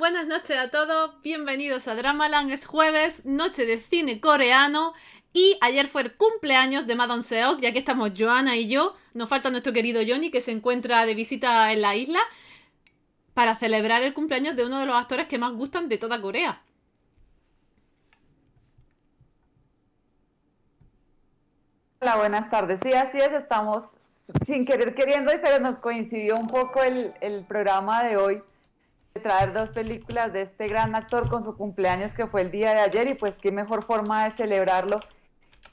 buenas noches a todos, bienvenidos a Dramaland. Es jueves, noche de cine coreano y ayer fue el cumpleaños de Ma Dong-seok, ya que estamos Joanna y yo. Nos falta nuestro querido Johnny, que se encuentra de visita en la isla, para celebrar el cumpleaños de uno de los actores que más gustan de toda Corea. Hola, buenas tardes. Sí, así es, estamos sin querer queriendo, pero nos coincidió un poco el programa de hoy de traer dos películas de este gran actor con su cumpleaños que fue el día de ayer y pues qué mejor forma de celebrarlo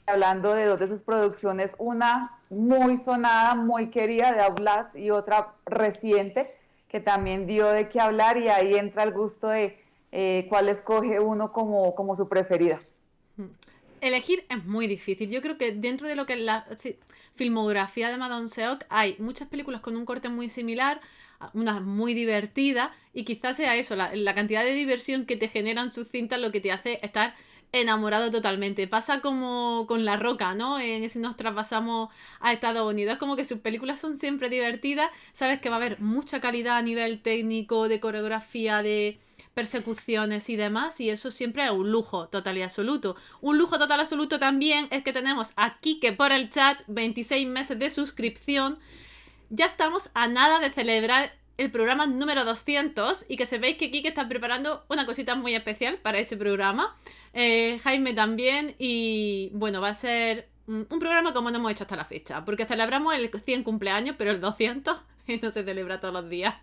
hablando de dos de sus producciones, una muy sonada, muy querida de Outlast y otra reciente que también dio de qué hablar y ahí entra el gusto de cuál escoge uno como su preferida. Elegir es muy difícil. Yo creo que dentro de lo que es la filmografía de Ma Dong-seok hay muchas películas con un corte muy similar, unas muy divertidas, y quizás sea eso, la cantidad de diversión que te generan sus cintas lo que te hace estar enamorado totalmente. Pasa como con La Roca, ¿no? En si nos traspasamos a Estados Unidos. Es como que sus películas son siempre divertidas, sabes que va a haber mucha calidad a nivel técnico, de coreografía, de persecuciones y demás, y eso siempre es un lujo total y absoluto. Un lujo total absoluto también es que tenemos a Kike por el chat, 26 meses de suscripción. Ya estamos a nada de celebrar el programa número 200 y que sepáis que Kike está preparando una cosita muy especial para ese programa. Jaime también, y bueno, va a ser un programa como no hemos hecho hasta la fecha, porque celebramos el 100 cumpleaños, pero el 200 no se celebra todos los días.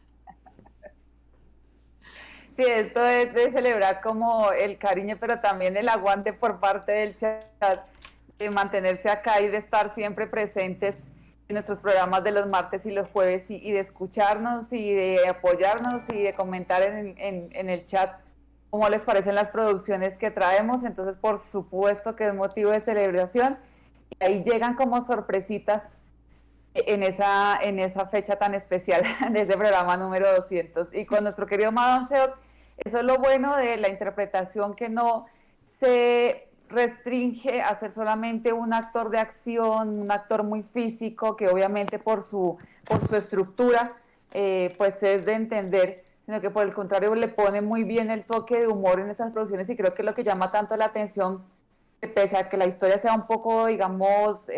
Sí, esto es de celebrar como el cariño, pero también el aguante por parte del chat, de mantenerse acá y de estar siempre presentes en nuestros programas de los martes y los jueves y de escucharnos y de apoyarnos y de comentar en el chat cómo les parecen las producciones que traemos. Entonces, por supuesto que es motivo de celebración. Y ahí llegan como sorpresitas en esa fecha tan especial de ese programa número 200. Y con nuestro querido Madon Seok, eso es lo bueno de la interpretación, que no se restringe a ser solamente un actor de acción, un actor muy físico, que obviamente por su estructura, pues es de entender, sino que por el contrario le pone muy bien el toque de humor en estas producciones y creo que es lo que llama tanto la atención, pese a que la historia sea un poco, digamos,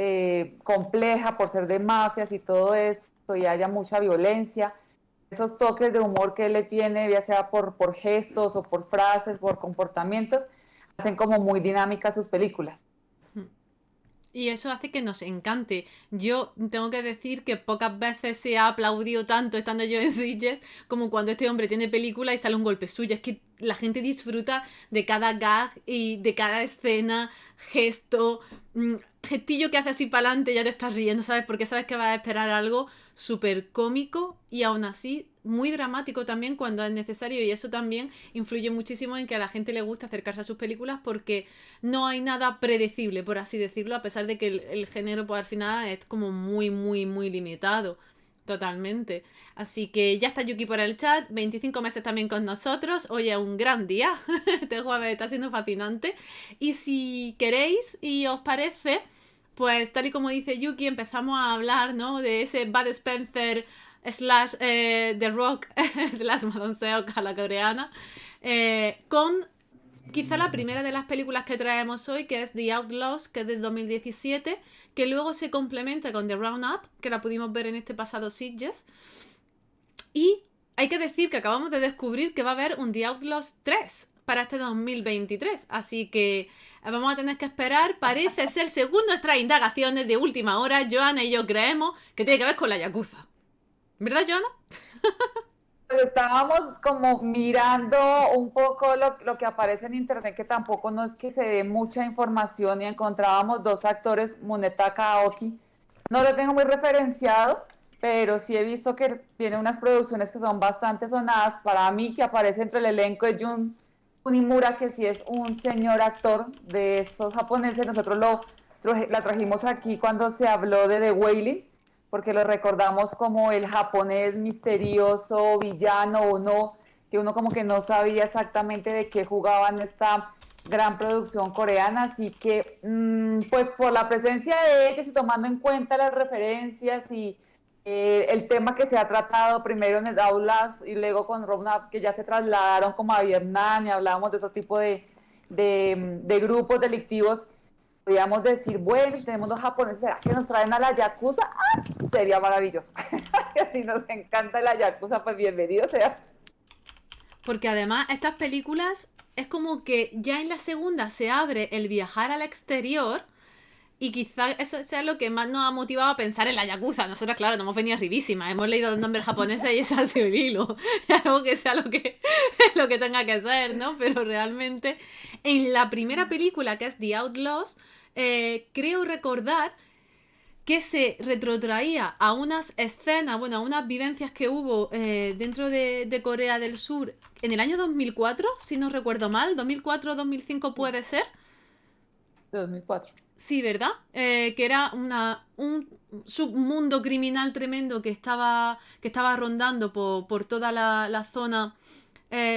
compleja por ser de mafias y todo esto, y haya mucha violencia, esos toques de humor que él le tiene, ya sea por gestos o por frases, por comportamientos, hacen como muy dinámicas sus películas. Y eso hace que nos encante. Yo tengo que decir que pocas veces se ha aplaudido tanto estando yo en Sitges como cuando este hombre tiene película y sale un golpe suyo. Es que la gente disfruta de cada gag y de cada escena, gesto, gestillo que hace así para adelante, ya te estás riendo, ¿sabes? Porque sabes que vas a esperar algo súper cómico y aún así muy dramático también cuando es necesario, y eso también influye muchísimo en que a la gente le gusta acercarse a sus películas porque no hay nada predecible, por así decirlo, a pesar de que el género pues al final es como muy, muy, muy limitado. Totalmente. Así que ya está Yuki por el chat, 25 meses también con nosotros. Hoy es un gran día. Este jueves está siendo fascinante. Y si queréis y os parece, pues tal y como dice Yuki, empezamos a hablar, ¿no? De ese Bud Spencer slash The Rock slash Madon Seok a la coreana. Con quizá la primera de las películas que traemos hoy, que es The Outlaws, que es del 2017, que luego se complementa con The Roundup, que la pudimos ver en este pasado Sitges. Y hay que decir que acabamos de descubrir que va a haber un The Outlaws 3 para este 2023. Así que vamos a tener que esperar. Parece ser, según nuestras indagaciones de última hora, Joana y yo creemos que tiene que ver con la Yakuza. ¿Verdad, Joana? Pues estábamos como mirando un poco lo que aparece en internet, que tampoco no es que se dé mucha información, y encontrábamos dos actores, Munetaka Aoki. No lo tengo muy referenciado, pero sí he visto que tiene unas producciones que son bastante sonadas. Para mí, que aparece entre el elenco de Jun Kunimura, que sí es un señor actor de estos japoneses. Nosotros la trajimos aquí cuando se habló de The Wailing, porque lo recordamos como el japonés misterioso, villano o no, que uno como que no sabía exactamente de qué jugaban esta gran producción coreana. Así que, pues por la presencia de ellos y tomando en cuenta las referencias El tema que se ha tratado primero en el aulas y luego con Roadmap, que ya se trasladaron como a Vietnam y hablábamos de otro tipo de grupos delictivos, podríamos decir, bueno, si tenemos los japoneses, ¿será que nos traen a la Yakuza? ¡Ah! Sería maravilloso. Si nos encanta la Yakuza, pues bienvenido sea. Porque además estas películas es como que ya en la segunda se abre el viajar al exterior y quizá eso sea lo que más nos ha motivado a pensar en la Yakuza. Nosotros, claro, no hemos venido arribísimas, hemos leído nombres japoneses y ese ha sido el hilo. Algo que sea lo que tenga que ser, ¿no? Pero realmente en la primera película, que es The Outlaws, creo recordar que se retrotraía a unas escenas, bueno, a unas vivencias que hubo dentro de Corea del Sur en el año 2004, si no recuerdo mal, 2004-2005 puede ser. 2004. Sí, ¿verdad? Que era un submundo criminal tremendo que estaba rondando por toda la zona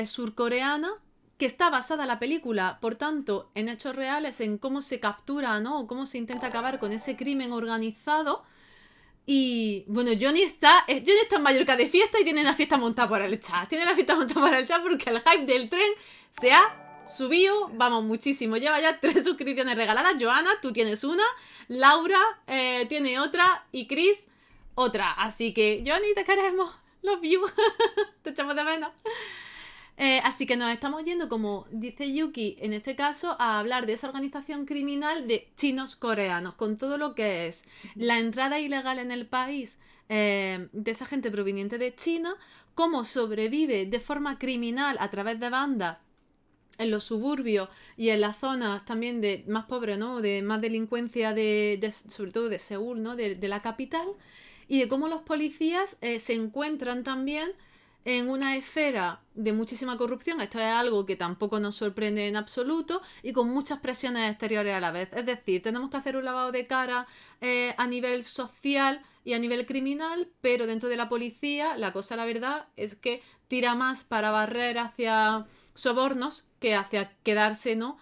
surcoreana, que está basada la película, por tanto, en hechos reales, en cómo se captura, ¿no? O cómo se intenta acabar con ese crimen organizado. Y bueno, Johnny está en Mallorca de fiesta y tiene la fiesta montada por el chat. Tiene la fiesta montada por el chat porque el hype del tren se ha subido, vamos, muchísimo. Lleva ya 3 suscripciones regaladas. Joana, tú tienes una. Laura tiene otra. Y Chris, otra. Así que, Johnny, te queremos. Love you. Te echamos de menos. Así que nos estamos yendo, como dice Yuki, en este caso, a hablar de esa organización criminal de chinos coreanos, con todo lo que es la entrada ilegal en el país de esa gente proveniente de China, cómo sobrevive de forma criminal a través de bandas en los suburbios y en las zonas también de más pobres, ¿no? De más delincuencia, sobre todo de Seúl, ¿no? De la capital, y de cómo los policías se encuentran también en una esfera de muchísima corrupción. Esto es algo que tampoco nos sorprende en absoluto, y con muchas presiones exteriores a la vez. Es decir, tenemos que hacer un lavado de cara a nivel social y a nivel criminal, pero dentro de la policía la cosa, la verdad, es que tira más para barrer hacia sobornos que hacia quedarse, ¿no?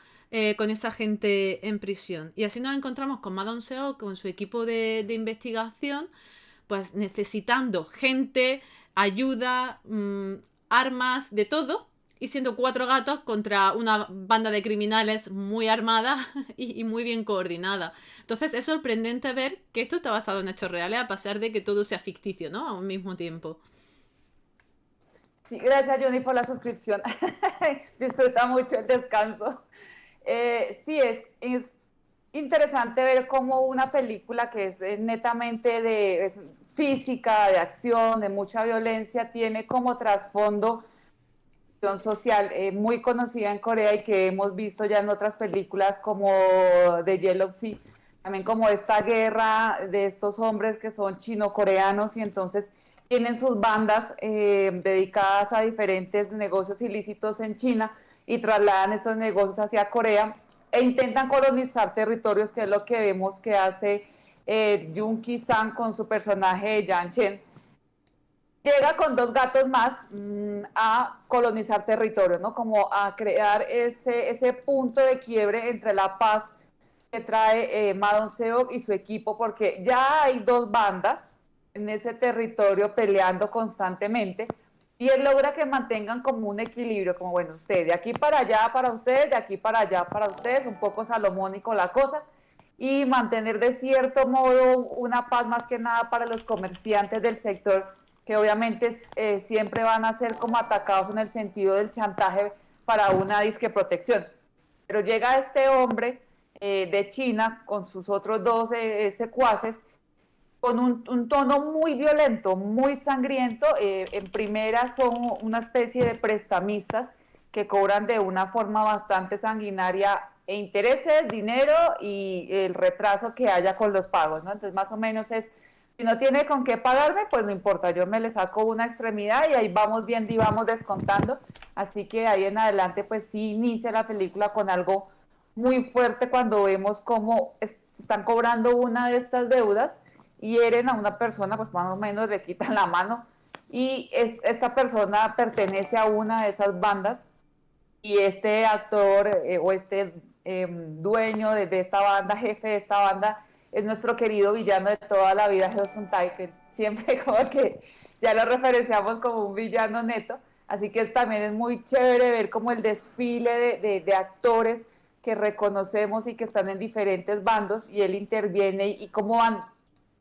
Con esa gente en prisión. Y así nos encontramos con Ma Dong-seok, con su equipo de investigación, pues necesitando gente, ayuda, armas, de todo, y siendo 4 gatos contra una banda de criminales muy armada y muy bien coordinada. Entonces es sorprendente ver que esto está basado en hechos reales, a pesar de que todo sea ficticio, ¿no? Al mismo tiempo. Sí, gracias Johnny por la suscripción. Disfruta mucho el descanso. Sí, es interesante ver cómo una película que es netamente es física, de acción, de mucha violencia, tiene como trasfondo social muy conocida en Corea y que hemos visto ya en otras películas como The Yellow Sea, también como esta guerra de estos hombres que son chino-coreanos y entonces tienen sus bandas dedicadas a diferentes negocios ilícitos en China y trasladan estos negocios hacia Corea e intentan colonizar territorios, que es lo que vemos que hace Jung Ki-sang con su personaje de Yang Chen. Llega con 2 gatos más a colonizar territorio, ¿no? Como a crear ese punto de quiebre entre la paz que trae Ma Dong-seok y su equipo, porque ya hay 2 bandas en ese territorio peleando constantemente y él logra que mantengan como un equilibrio, como bueno, usted de aquí para allá para ustedes, de aquí para allá para ustedes, un poco salomónico la cosa, y mantener de cierto modo una paz más que nada para los comerciantes del sector, que obviamente siempre van a ser como atacados en el sentido del chantaje para una disque protección. Pero llega este hombre de China con sus otros 2 secuaces con un tono muy violento, muy sangriento. En primera son una especie de prestamistas que cobran de una forma bastante sanguinaria intereses, dinero y el retraso que haya con los pagos, ¿no? Entonces más o menos es, si no tiene con qué pagarme, pues no importa, yo me le saco una extremidad y ahí vamos viendo y vamos descontando. Así que ahí en adelante pues sí inicia la película con algo muy fuerte cuando vemos cómo están cobrando una de estas deudas, hieren a una persona, pues más o menos le quitan la mano y esta persona pertenece a una de esas bandas y este actor o este dueño de esta banda, jefe de esta banda, es nuestro querido villano de toda la vida, Hudson Tai, que siempre como que ya lo referenciamos como un villano neto. Así que también es muy chévere ver como el desfile de actores que reconocemos y que están en diferentes bandos y él interviene y cómo van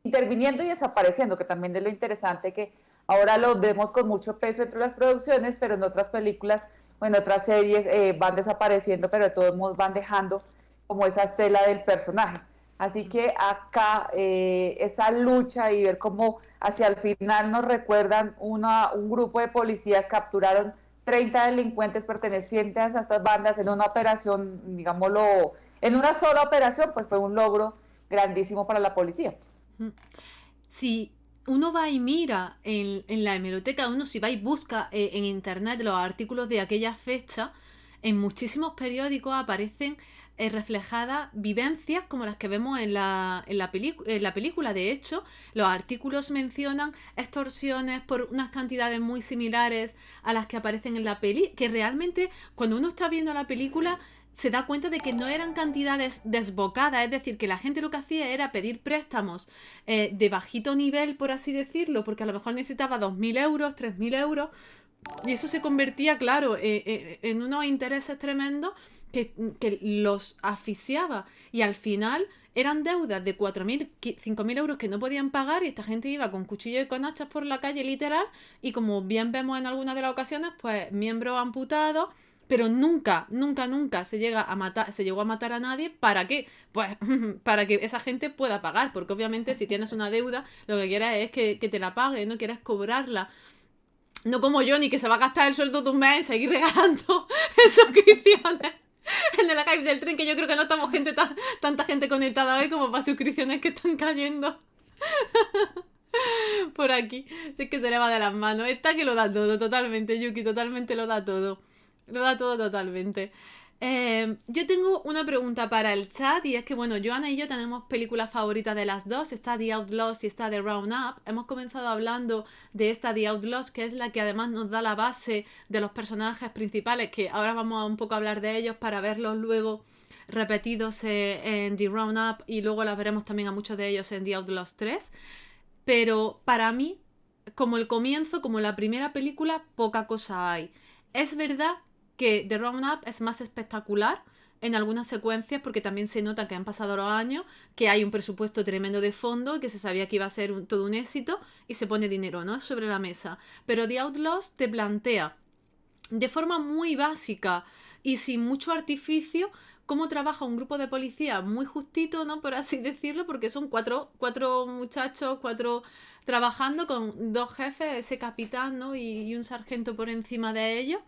interviniendo y desapareciendo, que también es lo interesante que ahora los vemos con mucho peso entre las producciones, pero en otras películas o en otras series van desapareciendo, pero de todos modos van dejando como esa estela del personaje. Así que acá esa lucha y ver cómo hacia el final nos recuerdan un grupo de policías capturaron 30 delincuentes pertenecientes a estas bandas en una operación, digámoslo, en una sola operación, pues fue un logro grandísimo para la policía. Si uno va y mira en la hemeroteca, uno si va y busca en internet los artículos de aquella fecha, en muchísimos periódicos aparecen reflejadas vivencias como las que vemos en la película. De hecho, los artículos mencionan extorsiones por unas cantidades muy similares a las que aparecen en la peli, que realmente cuando uno está viendo la película se da cuenta de que no eran cantidades desbocadas, es decir, que la gente lo que hacía era pedir préstamos de bajito nivel, por así decirlo, porque a lo mejor necesitaba 2.000 euros, 3.000 euros, y eso se convertía, claro, en unos intereses tremendos que los asfixiaba. Y al final eran deudas de 4.000, 5.000 euros que no podían pagar y esta gente iba con cuchillo y con hachas por la calle, literal, y como bien vemos en algunas de las ocasiones, pues miembros amputados, pero nunca, nunca, nunca se llegó a matar a nadie. ¿Para qué? Pues para que esa gente pueda pagar, porque obviamente si tienes una deuda, lo que quieres es que te la pague, no quieres cobrarla. No como Johnny, que se va a gastar el sueldo de un mes en seguir regalando suscripciones en el hype del tren, que yo creo que no estamos tanta gente conectada hoy como para suscripciones que están cayendo por aquí. Si es que se le va de las manos. Está que lo da todo, totalmente, Yuki, totalmente lo da todo. Lo da todo totalmente. Yo tengo una pregunta para el chat y es que, bueno, Joana y yo tenemos películas favoritas de las dos. Está The Outlaws y está The Roundup. Hemos comenzado hablando de esta The Outlaws, que es la que además nos da la base de los personajes principales, que ahora vamos a un poco a hablar de ellos para verlos luego repetidos en The Roundup y luego las veremos también a muchos de ellos en The Outlaws 3. Pero para mí, como el comienzo, como la primera película, poca cosa hay. Es verdad que The Roundup es más espectacular en algunas secuencias porque también se nota que han pasado los años, que hay un presupuesto tremendo de fondo y que se sabía que iba a ser todo un éxito y se pone dinero, ¿no?, sobre la mesa. Pero The Outlaws te plantea de forma muy básica y sin mucho artificio cómo trabaja un grupo de policía muy justito, ¿no?, por así decirlo, porque son cuatro muchachos, trabajando con dos jefes, ese capitán, ¿no?, y un sargento por encima de ellos.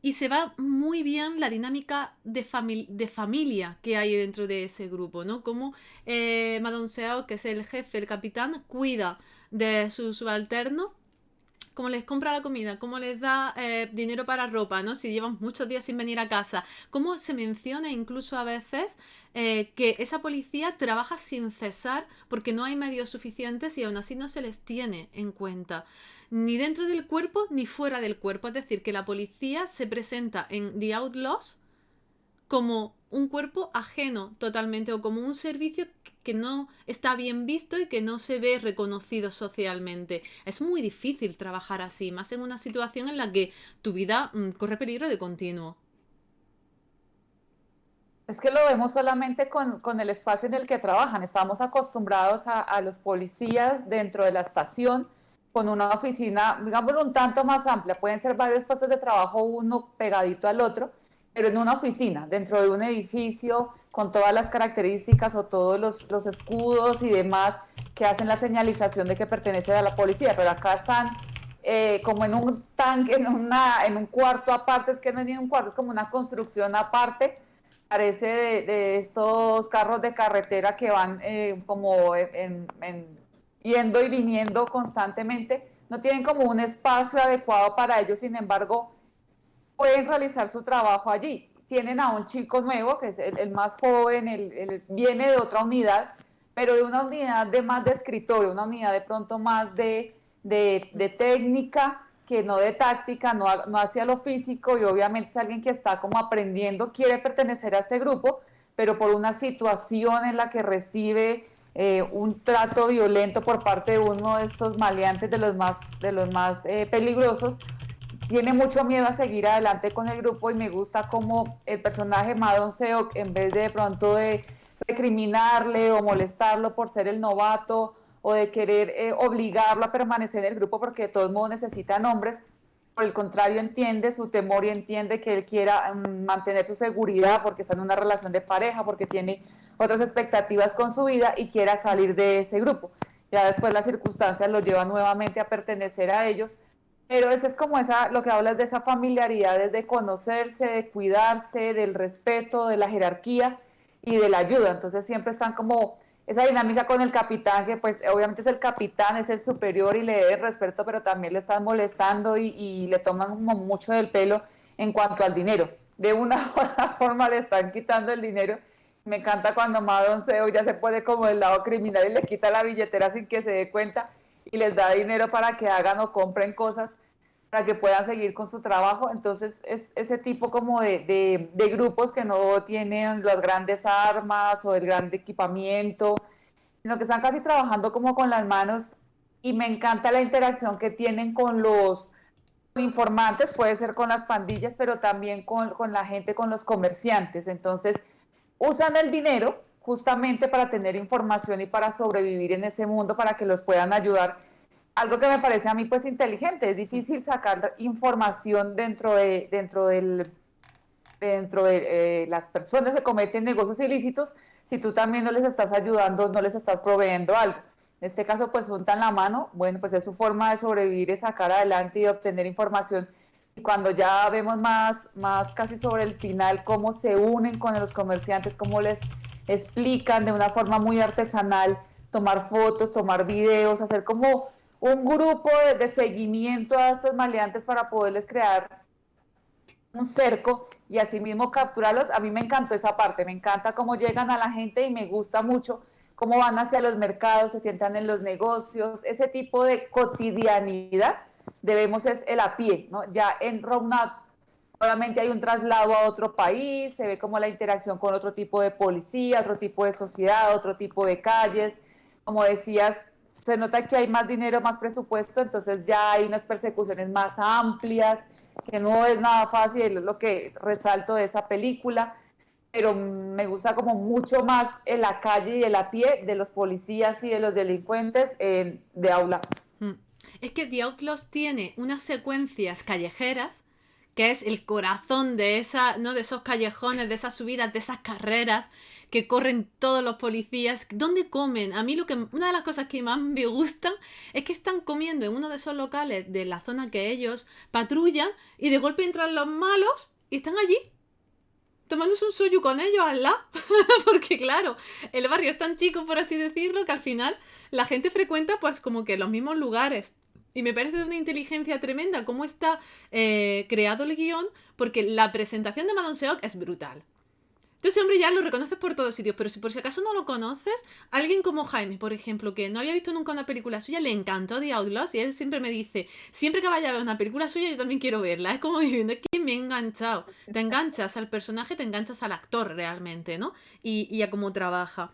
Y se va muy bien la dinámica de familia que hay dentro de ese grupo, ¿no? Como Madon Seo, que es el jefe, el capitán, cuida de su subalterno, cómo les compra la comida, cómo les da dinero para ropa, ¿no? Si llevan muchos días sin venir a casa. Cómo se menciona incluso a veces que esa policía trabaja sin cesar porque no hay medios suficientes y aún así no se les tiene en cuenta. Ni dentro del cuerpo ni fuera del cuerpo. Es decir, que la policía se presenta en The Outlaws como un cuerpo ajeno totalmente o como un servicio que no está bien visto y que no se ve reconocido socialmente. Es muy difícil trabajar así, más en una situación en la que tu vida corre peligro de continuo. Es que lo vemos solamente con el espacio en el que trabajan. Estamos acostumbrados a los policías dentro de la estación con una oficina, digamos, un tanto más amplia. Pueden ser varios puestos de trabajo, uno pegadito al otro, pero en una oficina, dentro de un edificio, con todas las características o todos los escudos y demás que hacen la señalización de que pertenece a la policía. Pero acá están como en un tanque, en un cuarto aparte. Es que no es ni un cuarto, es como una construcción aparte. Parece de estos carros de carretera que van como yendo y viniendo constantemente. No tienen como un espacio adecuado para ellos, sin embargo, pueden realizar su trabajo allí. Tienen a un chico nuevo, que es el más joven, viene de otra unidad, pero de una unidad de más de escritorio, una unidad de pronto más de técnica, que no de táctica, no hacia lo físico, y obviamente es alguien que está como aprendiendo, quiere pertenecer a este grupo, pero por una situación en la que recibe un trato violento por parte de uno de estos maleantes de los más peligrosos, tiene mucho miedo a seguir adelante con el grupo y me gusta como el personaje Madon Seok, en vez de pronto de recriminarle o molestarlo por ser el novato o de querer obligarlo a permanecer en el grupo porque de todos modos necesitan hombres, por el contrario entiende su temor y entiende que él quiera mantener su seguridad porque está en una relación de pareja, porque tiene otras expectativas con su vida y quiera salir de ese grupo. Ya después las circunstancias lo llevan nuevamente a pertenecer a ellos, pero ese es como lo que hablas de esa familiaridad, es de conocerse, de cuidarse, del respeto, de la jerarquía y de la ayuda. Entonces siempre están como esa dinámica con el capitán, que pues obviamente es el capitán, es el superior y le debe respeto, pero también le están molestando y le toman como mucho del pelo en cuanto al dinero. De una u otra forma le están quitando el dinero. Me encanta cuando Madon Seo ya se pone como del lado criminal y le quita la billetera sin que se dé cuenta y les da dinero para que hagan o compren cosas para que puedan seguir con su trabajo. Entonces es ese tipo como de grupos que no tienen las grandes armas o el gran equipamiento, sino que están casi trabajando como con las manos y me encanta la interacción que tienen con los informantes, puede ser con las pandillas, pero también con la gente, con los comerciantes. Entonces usan el dinero justamente para tener información y para sobrevivir en ese mundo, para que los puedan ayudar. Algo que me parece a mí pues inteligente, es difícil sacar información dentro de las personas que cometen negocios ilícitos si tú también no les estás ayudando, no les estás proveyendo algo. En este caso pues juntan la mano, bueno pues es su forma de sobrevivir, de sacar adelante y de obtener información. Y cuando ya vemos más casi sobre el final cómo se unen con los comerciantes, cómo les explican de una forma muy artesanal, tomar fotos, tomar videos, hacer como un grupo de seguimiento a estos maleantes para poderles crear un cerco y asimismo capturarlos. A mí me encantó esa parte, me encanta cómo llegan a la gente y me gusta mucho cómo van hacia los mercados, se sientan en los negocios, ese tipo de cotidianidad debemos es el a pie, ¿no? Ya en Romnat obviamente hay un traslado a otro país, se ve como la interacción con otro tipo de policía, otro tipo de sociedad, otro tipo de calles, como decías, se nota que hay más dinero, más presupuesto, entonces ya hay unas persecuciones más amplias, que no es nada fácil, es lo que resalto de esa película, pero me gusta como mucho más en la calle y en la pie de los policías y de los delincuentes de Outlaws. Mm. Es que The Outlaws tiene unas secuencias callejeras que es el corazón de esa, ¿no? De esos callejones, de esas subidas, de esas carreras que corren todos los policías. ¿Dónde comen? A mí una de las cosas que más me gustan es que están comiendo en uno de esos locales de la zona que ellos patrullan y de golpe entran los malos y están allí tomándose un suyu con ellos al lado. Porque claro, el barrio es tan chico, por así decirlo, que al final la gente frecuenta pues como que los mismos lugares. Y me parece de una inteligencia tremenda cómo está creado el guión, porque la presentación de Madon Seok es brutal. Entonces, hombre, ya lo reconoces por todos sitios, pero si por si acaso no lo conoces, alguien como Jaime, por ejemplo, que no había visto nunca una película suya, le encantó The Outlaws y él siempre me dice, siempre que vaya a ver una película suya, yo también quiero verla. Es como diciendo, es que me he enganchado. Te enganchas al personaje, te enganchas al actor realmente, ¿no? Y a cómo trabaja.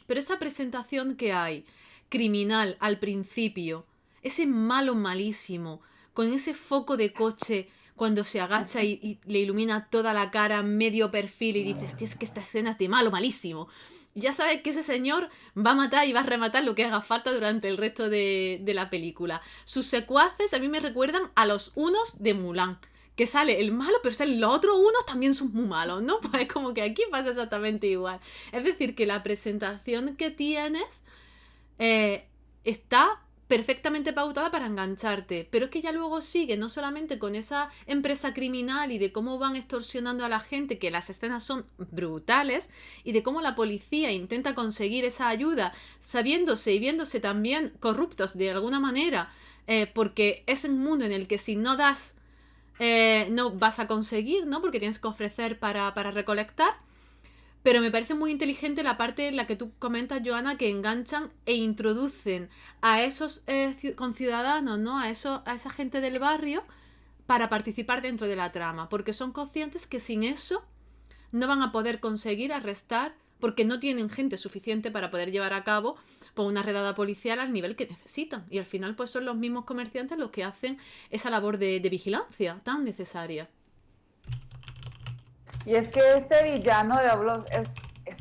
Pero esa presentación que hay, criminal al principio, ese malo malísimo, con ese foco de coche cuando se agacha y le ilumina toda la cara, medio perfil, y dices, tío, es que esta escena es de malo malísimo. Y ya sabes que ese señor va a matar y va a rematar lo que haga falta durante el resto de la película. Sus secuaces a mí me recuerdan a los unos de Mulan. Que sale el malo, pero salen los otros unos también son muy malos, ¿no? Pues como que aquí pasa exactamente igual. Es decir, que la presentación que tienes está perfectamente pautada para engancharte, pero es que ya luego sigue no solamente con esa empresa criminal y de cómo van extorsionando a la gente, que las escenas son brutales, y de cómo la policía intenta conseguir esa ayuda sabiéndose y viéndose también corruptos de alguna manera, porque es un mundo en el que si no das no vas a conseguir, ¿no? Porque tienes que ofrecer para recolectar. Pero me parece muy inteligente la parte en la que tú comentas, Joana, que enganchan e introducen a esos conciudadanos, ¿no? A esa gente del barrio para participar dentro de la trama, porque son conscientes que sin eso no van a poder conseguir arrestar porque no tienen gente suficiente para poder llevar a cabo pues, una redada policial al nivel que necesitan. Y al final pues son los mismos comerciantes los que hacen esa labor de vigilancia tan necesaria. Y es que este villano de Oblos es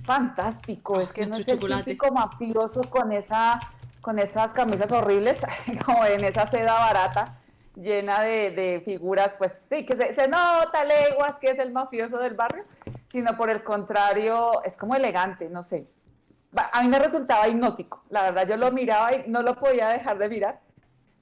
fantástico, Oh, es que no nuestro es el chocolate. típico mafioso con esas camisas horribles, como en esa seda barata, llena de figuras, pues sí, que se nota leguas que es el mafioso del barrio, sino por el contrario, es como elegante, no sé. A mí me resultaba hipnótico, la verdad, yo lo miraba y no lo podía dejar de mirar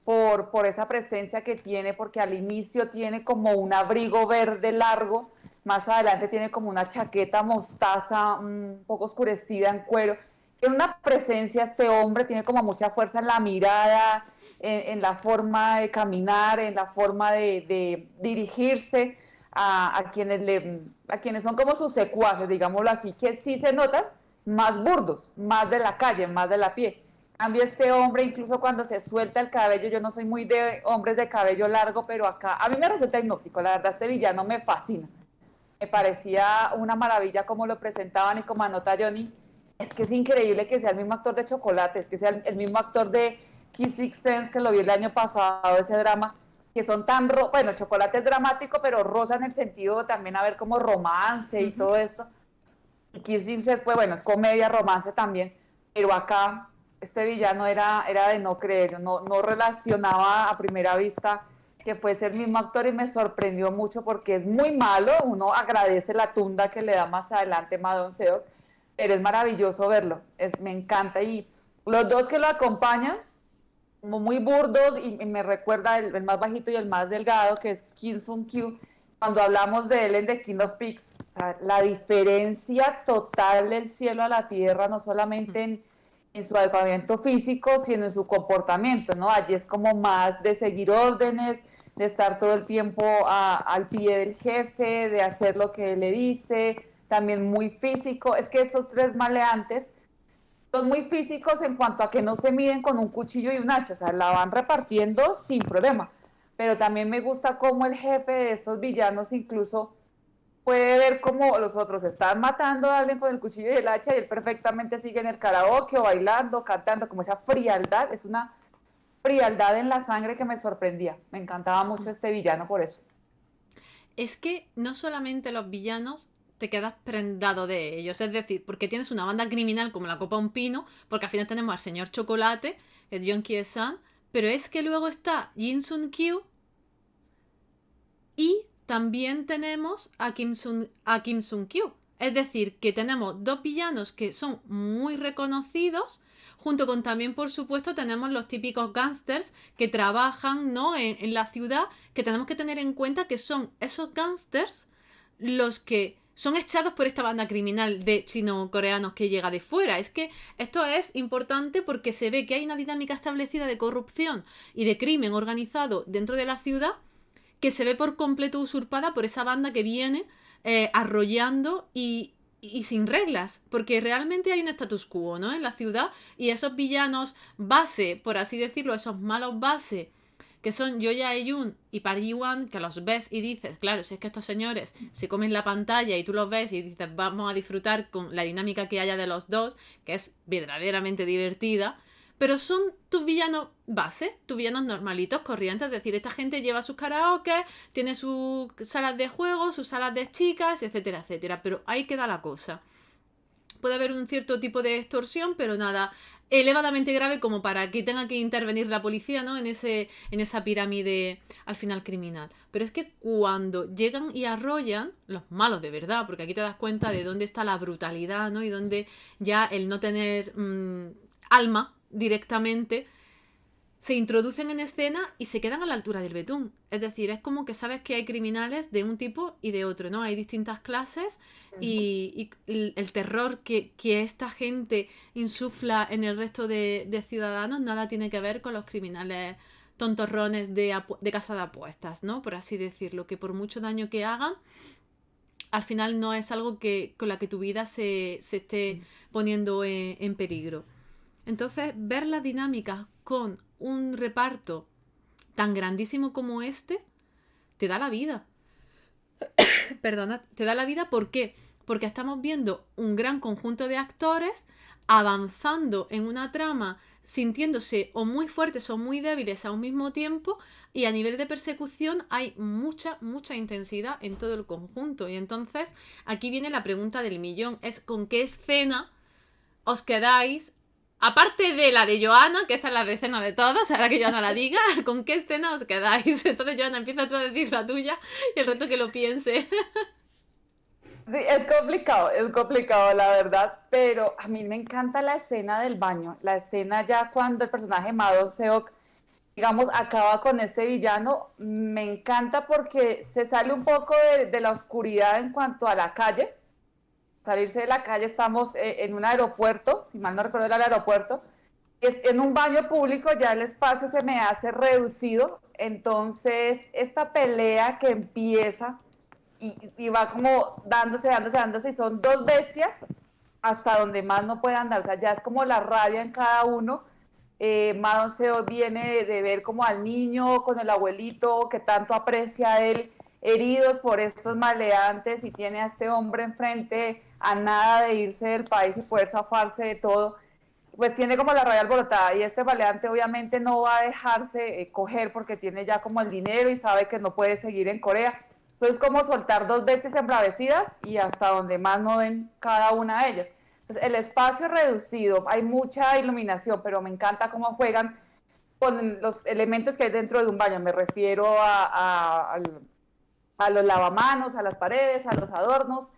por esa presencia que tiene, porque al inicio tiene como un abrigo verde largo, más adelante tiene como una chaqueta mostaza un poco oscurecida en cuero. Tiene una presencia este hombre, tiene como mucha fuerza en la mirada, en la forma de caminar, en la forma de dirigirse a quienes son como sus secuaces, digámoslo así, que sí se notan más burdos, más de la calle, más de la pie. Cambio este hombre, incluso cuando se suelta el cabello, yo no soy muy de hombres de cabello largo, pero acá a mí me resulta hipnótico, la verdad este villano me fascina. Me parecía una maravilla como lo presentaban y como anota Johnny. Es que es increíble que sea el mismo actor de Chocolate, es que sea el mismo actor de Kiss Six Sense que lo vi el año pasado, ese drama, que son tan, bueno, Chocolate es dramático, pero rosa en el sentido también a ver como romance y todo esto. Kiss Six Sense, pues bueno, es comedia, romance también, pero acá este villano era de no creer, no relacionaba a primera vista que fuese el mismo actor y me sorprendió mucho porque es muy malo, uno agradece la tunda que le da más adelante Madon Seo, pero es maravilloso verlo, me encanta y los dos que lo acompañan, como muy burdos y me recuerda el más bajito y el más delgado que es Kim Sung Kyu, cuando hablamos de él en The King of Pigs, o sea, la diferencia total del cielo a la tierra, no solamente en su adecuamiento físico, sino en su comportamiento, ¿no? Allí es como más de seguir órdenes, de estar todo el tiempo al pie del jefe, de hacer lo que él le dice, también muy físico. Es que estos tres maleantes son muy físicos en cuanto a que no se miden con un cuchillo y un hacha, o sea, la van repartiendo sin problema. Pero también me gusta cómo el jefe de estos villanos incluso puede ver cómo los otros están matando a alguien con el cuchillo y el hacha y él perfectamente sigue en el karaoke o bailando, cantando, como esa frialdad, es una frialdad en la sangre que me sorprendía. Me encantaba mucho este villano por eso. Es que no solamente los villanos te quedas prendado de ellos, es decir, porque tienes una banda criminal como la Copa Un Pino, porque al final tenemos al señor Chocolate, el John Kie-san, pero es que luego está Jin Sun Kyu y también tenemos a Kim Sung Kyu. Es decir, que tenemos dos villanos que son muy reconocidos, junto con también, por supuesto, tenemos los típicos gángsters que trabajan, ¿no? en la ciudad, que tenemos que tener en cuenta que son esos gángsters los que son echados por esta banda criminal de chino-coreanos que llega de fuera. Es que esto es importante porque se ve que hay una dinámica establecida de corrupción y de crimen organizado dentro de la ciudad que se ve por completo usurpada por esa banda que viene arrollando y sin reglas, porque realmente hay un status quo, ¿no? En la ciudad y esos villanos base, por así decirlo, esos malos base, que son Yo Jae-yoon y Park Ji-won, que los ves y dices, claro, si es que estos señores se comen la pantalla y tú los ves y dices, vamos a disfrutar con la dinámica que haya de los dos, que es verdaderamente divertida, pero son tus villanos base, tus villanos normalitos, corrientes. Es decir, esta gente lleva sus karaoke, tiene sus salas de juego, sus salas de chicas, etcétera, etcétera. Pero ahí queda la cosa. Puede haber un cierto tipo de extorsión, pero nada elevadamente grave como para que tenga que intervenir la policía, ¿no? En esa pirámide al final criminal. Pero es que cuando llegan y arrollan, los malos de verdad, porque aquí te das cuenta de dónde está la brutalidad, ¿no? Y dónde ya el no tener alma directamente se introducen en escena y se quedan a la altura del betún. Es decir, es como que sabes que hay criminales de un tipo y de otro, ¿no? Hay distintas clases y el terror que esta gente insufla en el resto de ciudadanos nada tiene que ver con los criminales tontorrones de casa de apuestas, ¿no? Por así decirlo, que por mucho daño que hagan, al final no es algo con la que tu vida se esté poniendo en peligro. Entonces, ver las dinámicas con un reparto tan grandísimo como este, te da la vida. Perdona, te da la vida, ¿por qué? porque estamos viendo un gran conjunto de actores avanzando en una trama, sintiéndose o muy fuertes o muy débiles a un mismo tiempo, y a nivel de persecución hay mucha intensidad en todo el conjunto. Y entonces aquí viene la pregunta del millón, es ¿con qué escena os quedáis? Aparte de la de Joana, que esa es la escena de todos, ahora que Joana la diga, ¿con qué escena os quedáis? Entonces, Joana, empieza tú a decir la tuya y el resto que lo piense. Sí, es complicado la verdad, pero a mí me encanta la escena del baño, la escena ya cuando el personaje Madon Seok, digamos, acaba con este villano, me encanta porque se sale un poco de la oscuridad en cuanto a la calle, salirse de la calle, estamos en un aeropuerto, si mal no recuerdo era el aeropuerto, y en un baño público ya el espacio se me hace reducido, entonces esta pelea que empieza y va como dándose, y son dos bestias hasta donde más no puede andar, o sea, ya es como la rabia en cada uno. Madon Seo viene de ver como al niño con el abuelito que tanto aprecia a él, heridos por estos maleantes, y tiene a este hombre enfrente a nada de irse del país y poder zafarse de todo, pues tiene como la rabia alborotada, y este maleante obviamente no va a dejarse coger porque tiene ya como el dinero y sabe que no puede seguir en Corea. Entonces, como soltar dos veces embravecidas y hasta donde más no den cada una de ellas. Entonces, el espacio es reducido, hay mucha iluminación, pero me encanta cómo juegan con los elementos que hay dentro de un baño. Me refiero a los lavamanos, a las paredes, a los adornos,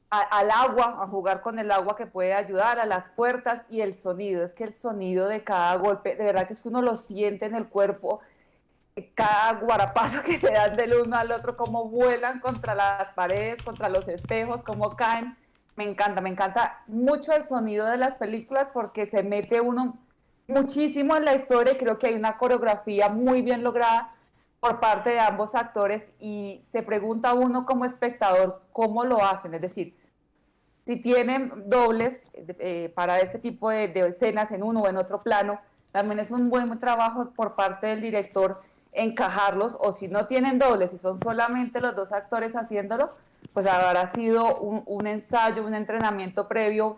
al agua, a jugar con el agua que puede ayudar, a las puertas, y el sonido. Es que el sonido de cada golpe, de verdad que es que uno lo siente en el cuerpo, cada guarapazo que se dan del uno al otro, cómo vuelan contra las paredes, contra los espejos, cómo caen. Me encanta mucho el sonido de las películas porque se mete uno muchísimo en la historia, y creo que hay una coreografía muy bien lograda por parte de ambos actores, y se pregunta uno como espectador cómo lo hacen, es decir, si tienen dobles para este tipo de escenas en uno o en otro plano, también es un buen trabajo por parte del director encajarlos, o si no tienen dobles, si son solamente los dos actores haciéndolo, pues habrá sido un ensayo, un entrenamiento previo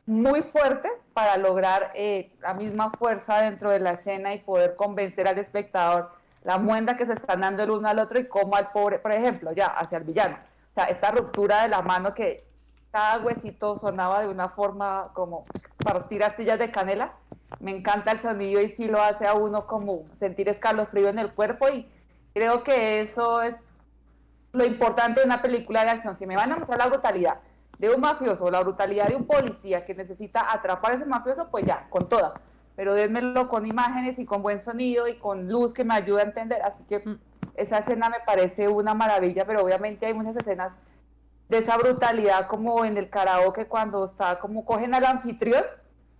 muy fuerte para lograr la misma fuerza dentro de la escena y poder convencer al espectador la muenda que se están dando el uno al otro, y cómo al pobre, por ejemplo, ya hacia el villano. O sea, esta ruptura de la mano, que cada huesito sonaba de una forma como partir astillas de canela. Me encanta el sonido y sí lo hace a uno como sentir escalofrío en el cuerpo, y creo que eso es lo importante de una película de acción. Si me van a mostrar la brutalidad de un mafioso, la brutalidad de un policía que necesita atrapar a ese mafioso, pues ya, con toda. Pero dénmelo con imágenes y con buen sonido y con luz que me ayude a entender. Así que esa escena me parece una maravilla, pero obviamente hay muchas escenas de esa brutalidad, como en el karaoke cuando está, como cogen al anfitrión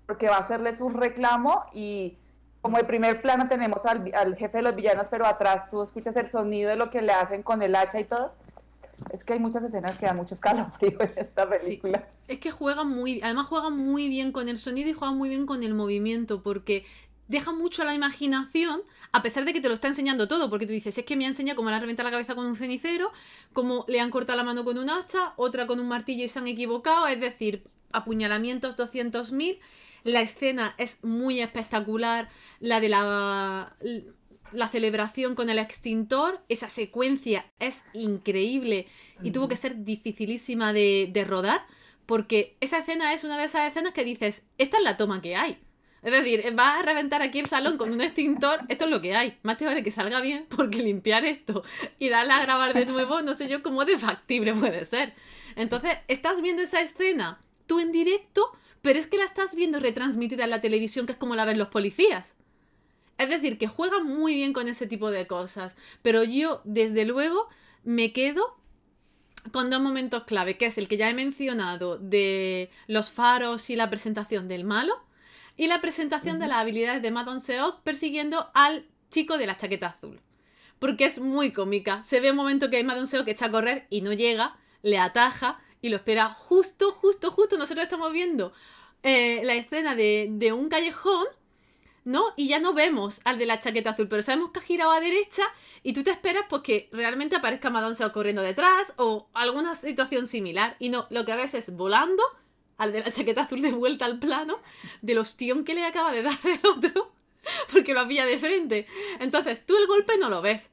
porque va a hacerles un reclamo, y como el primer plano tenemos al jefe de los villanos, pero atrás tú escuchas el sonido de lo que le hacen con el hacha y todo. Es que hay muchas escenas que dan mucho escalofrío en esta película. Sí, es que además juegan muy bien con el sonido y juegan muy bien con el movimiento, porque deja mucho a la imaginación, a pesar de que te lo está enseñando todo, porque tú dices, es que me ha enseñado cómo le han reventado la cabeza con un cenicero, cómo le han cortado la mano con un hacha, otra con un martillo y se han equivocado, es decir, apuñalamientos 200.000. La escena es muy espectacular, la de la celebración con el extintor, esa secuencia es increíble y tuvo que ser dificilísima de rodar, porque esa escena es una de esas escenas que dices, esta es la toma que hay. Es decir, vas a reventar aquí el salón con un extintor, esto es lo que hay. Más te vale que salga bien, porque limpiar esto y darle a grabar de nuevo, no sé yo cómo de factible puede ser. Entonces, estás viendo esa escena tú en directo, pero es que la estás viendo retransmitida en la televisión, que es como la ven los policías. Es decir, que juegan muy bien con ese tipo de cosas. Pero yo, desde luego, me quedo con dos momentos clave, que es el que ya he mencionado de los faros y la presentación del malo, y la presentación de las habilidades de Ma Dong-seok persiguiendo al chico de la chaqueta azul. Porque es muy cómica. Se ve un momento que Ma Dong-seok echa a correr y no llega, le ataja y lo espera justo. Nosotros estamos viendo la escena de un callejón ¿no? Y ya no vemos al de la chaqueta azul, pero sabemos que ha girado a derecha y tú te esperas pues que realmente aparezca Madame Seo corriendo detrás o alguna situación similar. Y no, lo que ves es volando al de la chaqueta azul de vuelta al plano del ostión que le acaba de dar el otro porque lo pilla de frente. Entonces tú el golpe no lo ves,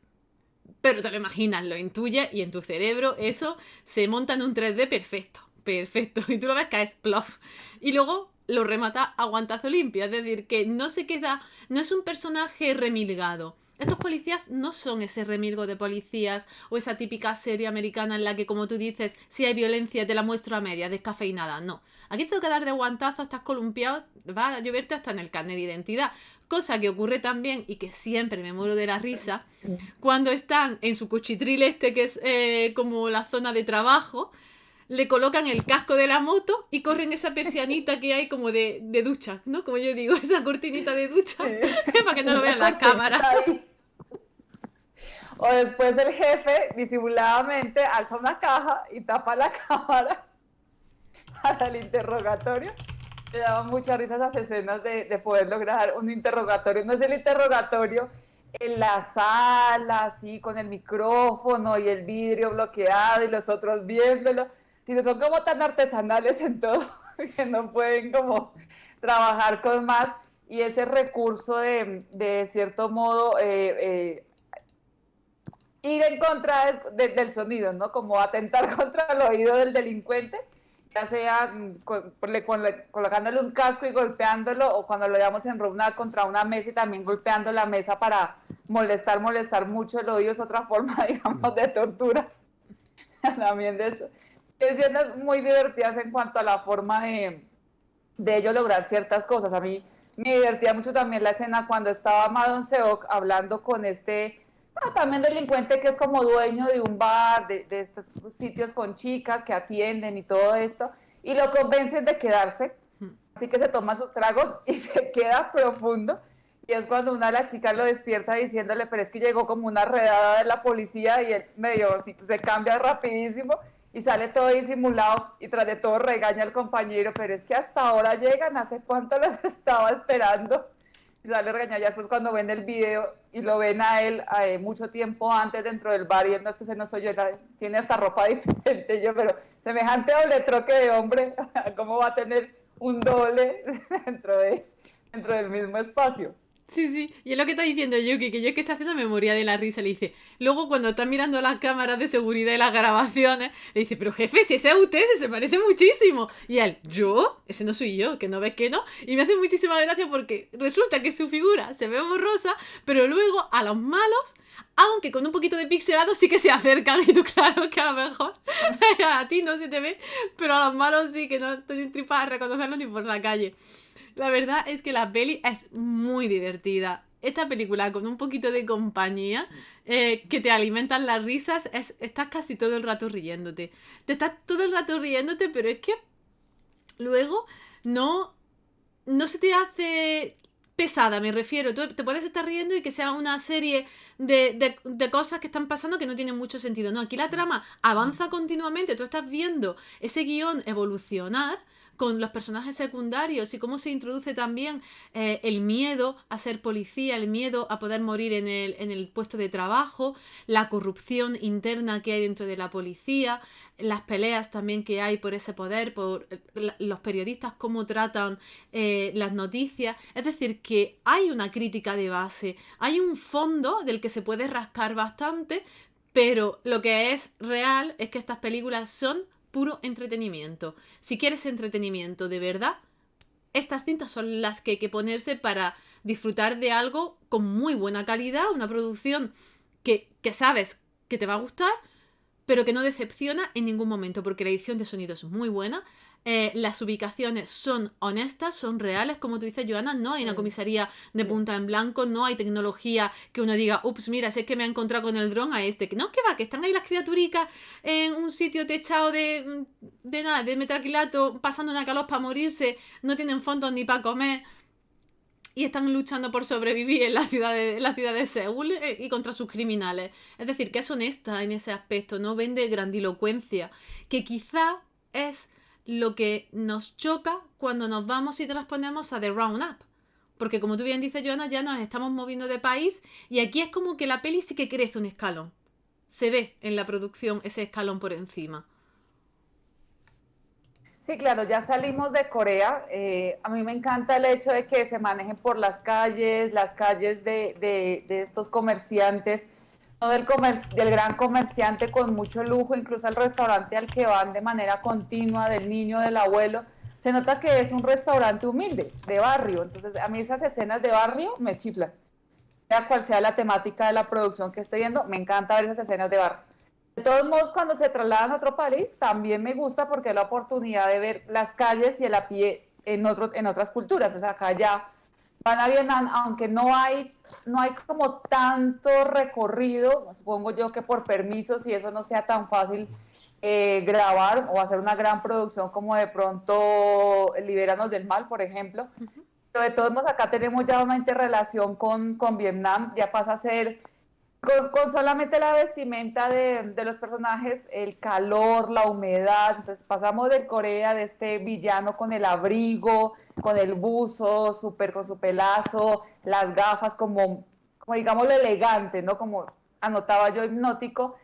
pero te lo imaginas, lo intuyes y en tu cerebro eso se monta en un 3D perfecto. Perfecto. Y tú lo ves, caes plof. Y luego lo remata a guantazo limpio. Es decir, que no se queda. No es un personaje remilgado. Estos policías no son ese remilgo de policías o esa típica serie americana en la que, como tú dices, si hay violencia te la muestro a media, descafeinada. No. Aquí te tengo que dar de guantazo, estás columpiado, va a lloverte hasta en el carnet de identidad. Cosa que ocurre también y que siempre me muero de la risa cuando están en su cuchitril que es como la zona de trabajo, le colocan el casco de la moto y corren esa persianita que hay como de ducha, ¿no? Como yo digo, esa cortinita de ducha, sí. Para que no lo vean las cámaras. O después el jefe disimuladamente alza una caja y tapa la cámara para el interrogatorio. Me daban muchas risas esas escenas de poder lograr un interrogatorio. No es el interrogatorio en la sala, así, con el micrófono y el vidrio bloqueado y los otros viéndolo, sino son como tan artesanales en todo que no pueden como trabajar con más. Y ese recurso de cierto modo, ir en contra del sonido, ¿no? Como atentar contra el oído del delincuente, ya sea colocándole un casco y golpeándolo, o cuando lo llevamos en ronda contra una mesa y también golpeando la mesa para molestar mucho el oído, es otra forma, digamos, de tortura. También de eso. Escenas muy divertidas en cuanto a la forma de ellos lograr ciertas cosas. A mí me divertía mucho también la escena cuando estaba Ma Dong-seok hablando con también delincuente que es como dueño de un bar, de estos sitios con chicas que atienden y todo esto, y lo convencen de quedarse, así que se toma sus tragos y se queda profundo, y es cuando una de las chicas lo despierta diciéndole, pero es que llegó como una redada de la policía, y él medio se cambia rapidísimo, y sale todo disimulado, y tras de todo regaña al compañero, pero es que hasta ahora llegan, ¿hace cuánto los estaba esperando? Y sale regañado ya después cuando ven el video y lo ven a él mucho tiempo antes dentro del bar y él no es que se nos oye, tiene hasta ropa diferente. Yo, pero semejante doble troque de hombre, ¿cómo va a tener un doble dentro del mismo espacio? Sí, sí, y es lo que está diciendo Yuki, que yo es que está haciendo memoria de la risa, le dice, luego cuando está mirando las cámaras de seguridad y las grabaciones, le dice, pero jefe, si ese es usted, se parece muchísimo, y él, ¿yo? Ese no soy yo, que no ves que no, y me hace muchísima gracia porque resulta que su figura se ve borrosa, pero luego a los malos, aunque con un poquito de pixelado sí que se acercan, y tú claro que a lo mejor a ti no se te ve, pero a los malos sí, que no te tripas a reconocerlos ni por la calle. La verdad es que la peli es muy divertida. Esta película con un poquito de compañía que te alimentan las risas, estás casi todo el rato riéndote. Te estás todo el rato riéndote, pero es que luego no se te hace pesada, me refiero. Tú te puedes estar riendo y que sea una serie de cosas que están pasando que no tienen mucho sentido. No, aquí la trama avanza continuamente. Tú estás viendo ese guión evolucionar con los personajes secundarios y cómo se introduce también el miedo a ser policía, el miedo a poder morir en el puesto de trabajo, la corrupción interna que hay dentro de la policía, las peleas también que hay por ese poder, por los periodistas, cómo tratan las noticias. Es decir, que hay una crítica de base, hay un fondo del que se puede rascar bastante, pero lo que es real es que estas películas son puro entretenimiento. Si quieres entretenimiento de verdad, estas cintas son las que hay que ponerse para disfrutar de algo con muy buena calidad, una producción que sabes que te va a gustar, pero que no decepciona en ningún momento, porque la edición de sonido es muy buena, las ubicaciones son honestas, son reales, como tú dices, Joana, no hay una comisaría de punta en blanco, no hay tecnología que uno diga, ups, mira, sé que me ha encontrado con el dron a que no, que va, que están ahí las criaturicas en un sitio techado de nada, de metraquilato, pasando una calor para morirse, no tienen fondos ni para comer y están luchando por sobrevivir en la ciudad de Seúl y contra sus criminales. Es decir, que es honesta en ese aspecto, no vende grandilocuencia, que quizá es lo que nos choca cuando nos vamos y transponemos a The Roundup. porque como tú bien dices, Joana, ya nos estamos moviendo de país y aquí es como que la peli sí que crece un escalón. Se ve en la producción ese escalón por encima. Sí, claro, ya salimos de Corea. A mí me encanta el hecho de que se manejen por las calles de estos comerciantes, no del gran comerciante con mucho lujo, incluso el restaurante al que van de manera continua, del niño, del abuelo. Se nota que es un restaurante humilde, de barrio. Entonces, a mí esas escenas de barrio me chiflan. Sea cual sea la temática de la producción que estoy viendo, me encanta ver esas escenas de barrio. De todos modos, cuando se trasladan a otro país, también me gusta porque es la oportunidad de ver las calles y el a pie en otras culturas. Entonces acá ya van a Vietnam, aunque no hay como tanto recorrido, supongo yo que por permisos y eso no sea tan fácil grabar o hacer una gran producción como de pronto Libéranos del Mal, por ejemplo. Pero de todos modos acá tenemos ya una interrelación con Vietnam, ya pasa a ser con solamente la vestimenta de los personajes, el calor, la humedad, entonces pasamos del Corea, de este villano con el abrigo, con el buzo, súper con su pelazo, las gafas, como digamos lo elegante, ¿no? Como anotaba yo hipnótico,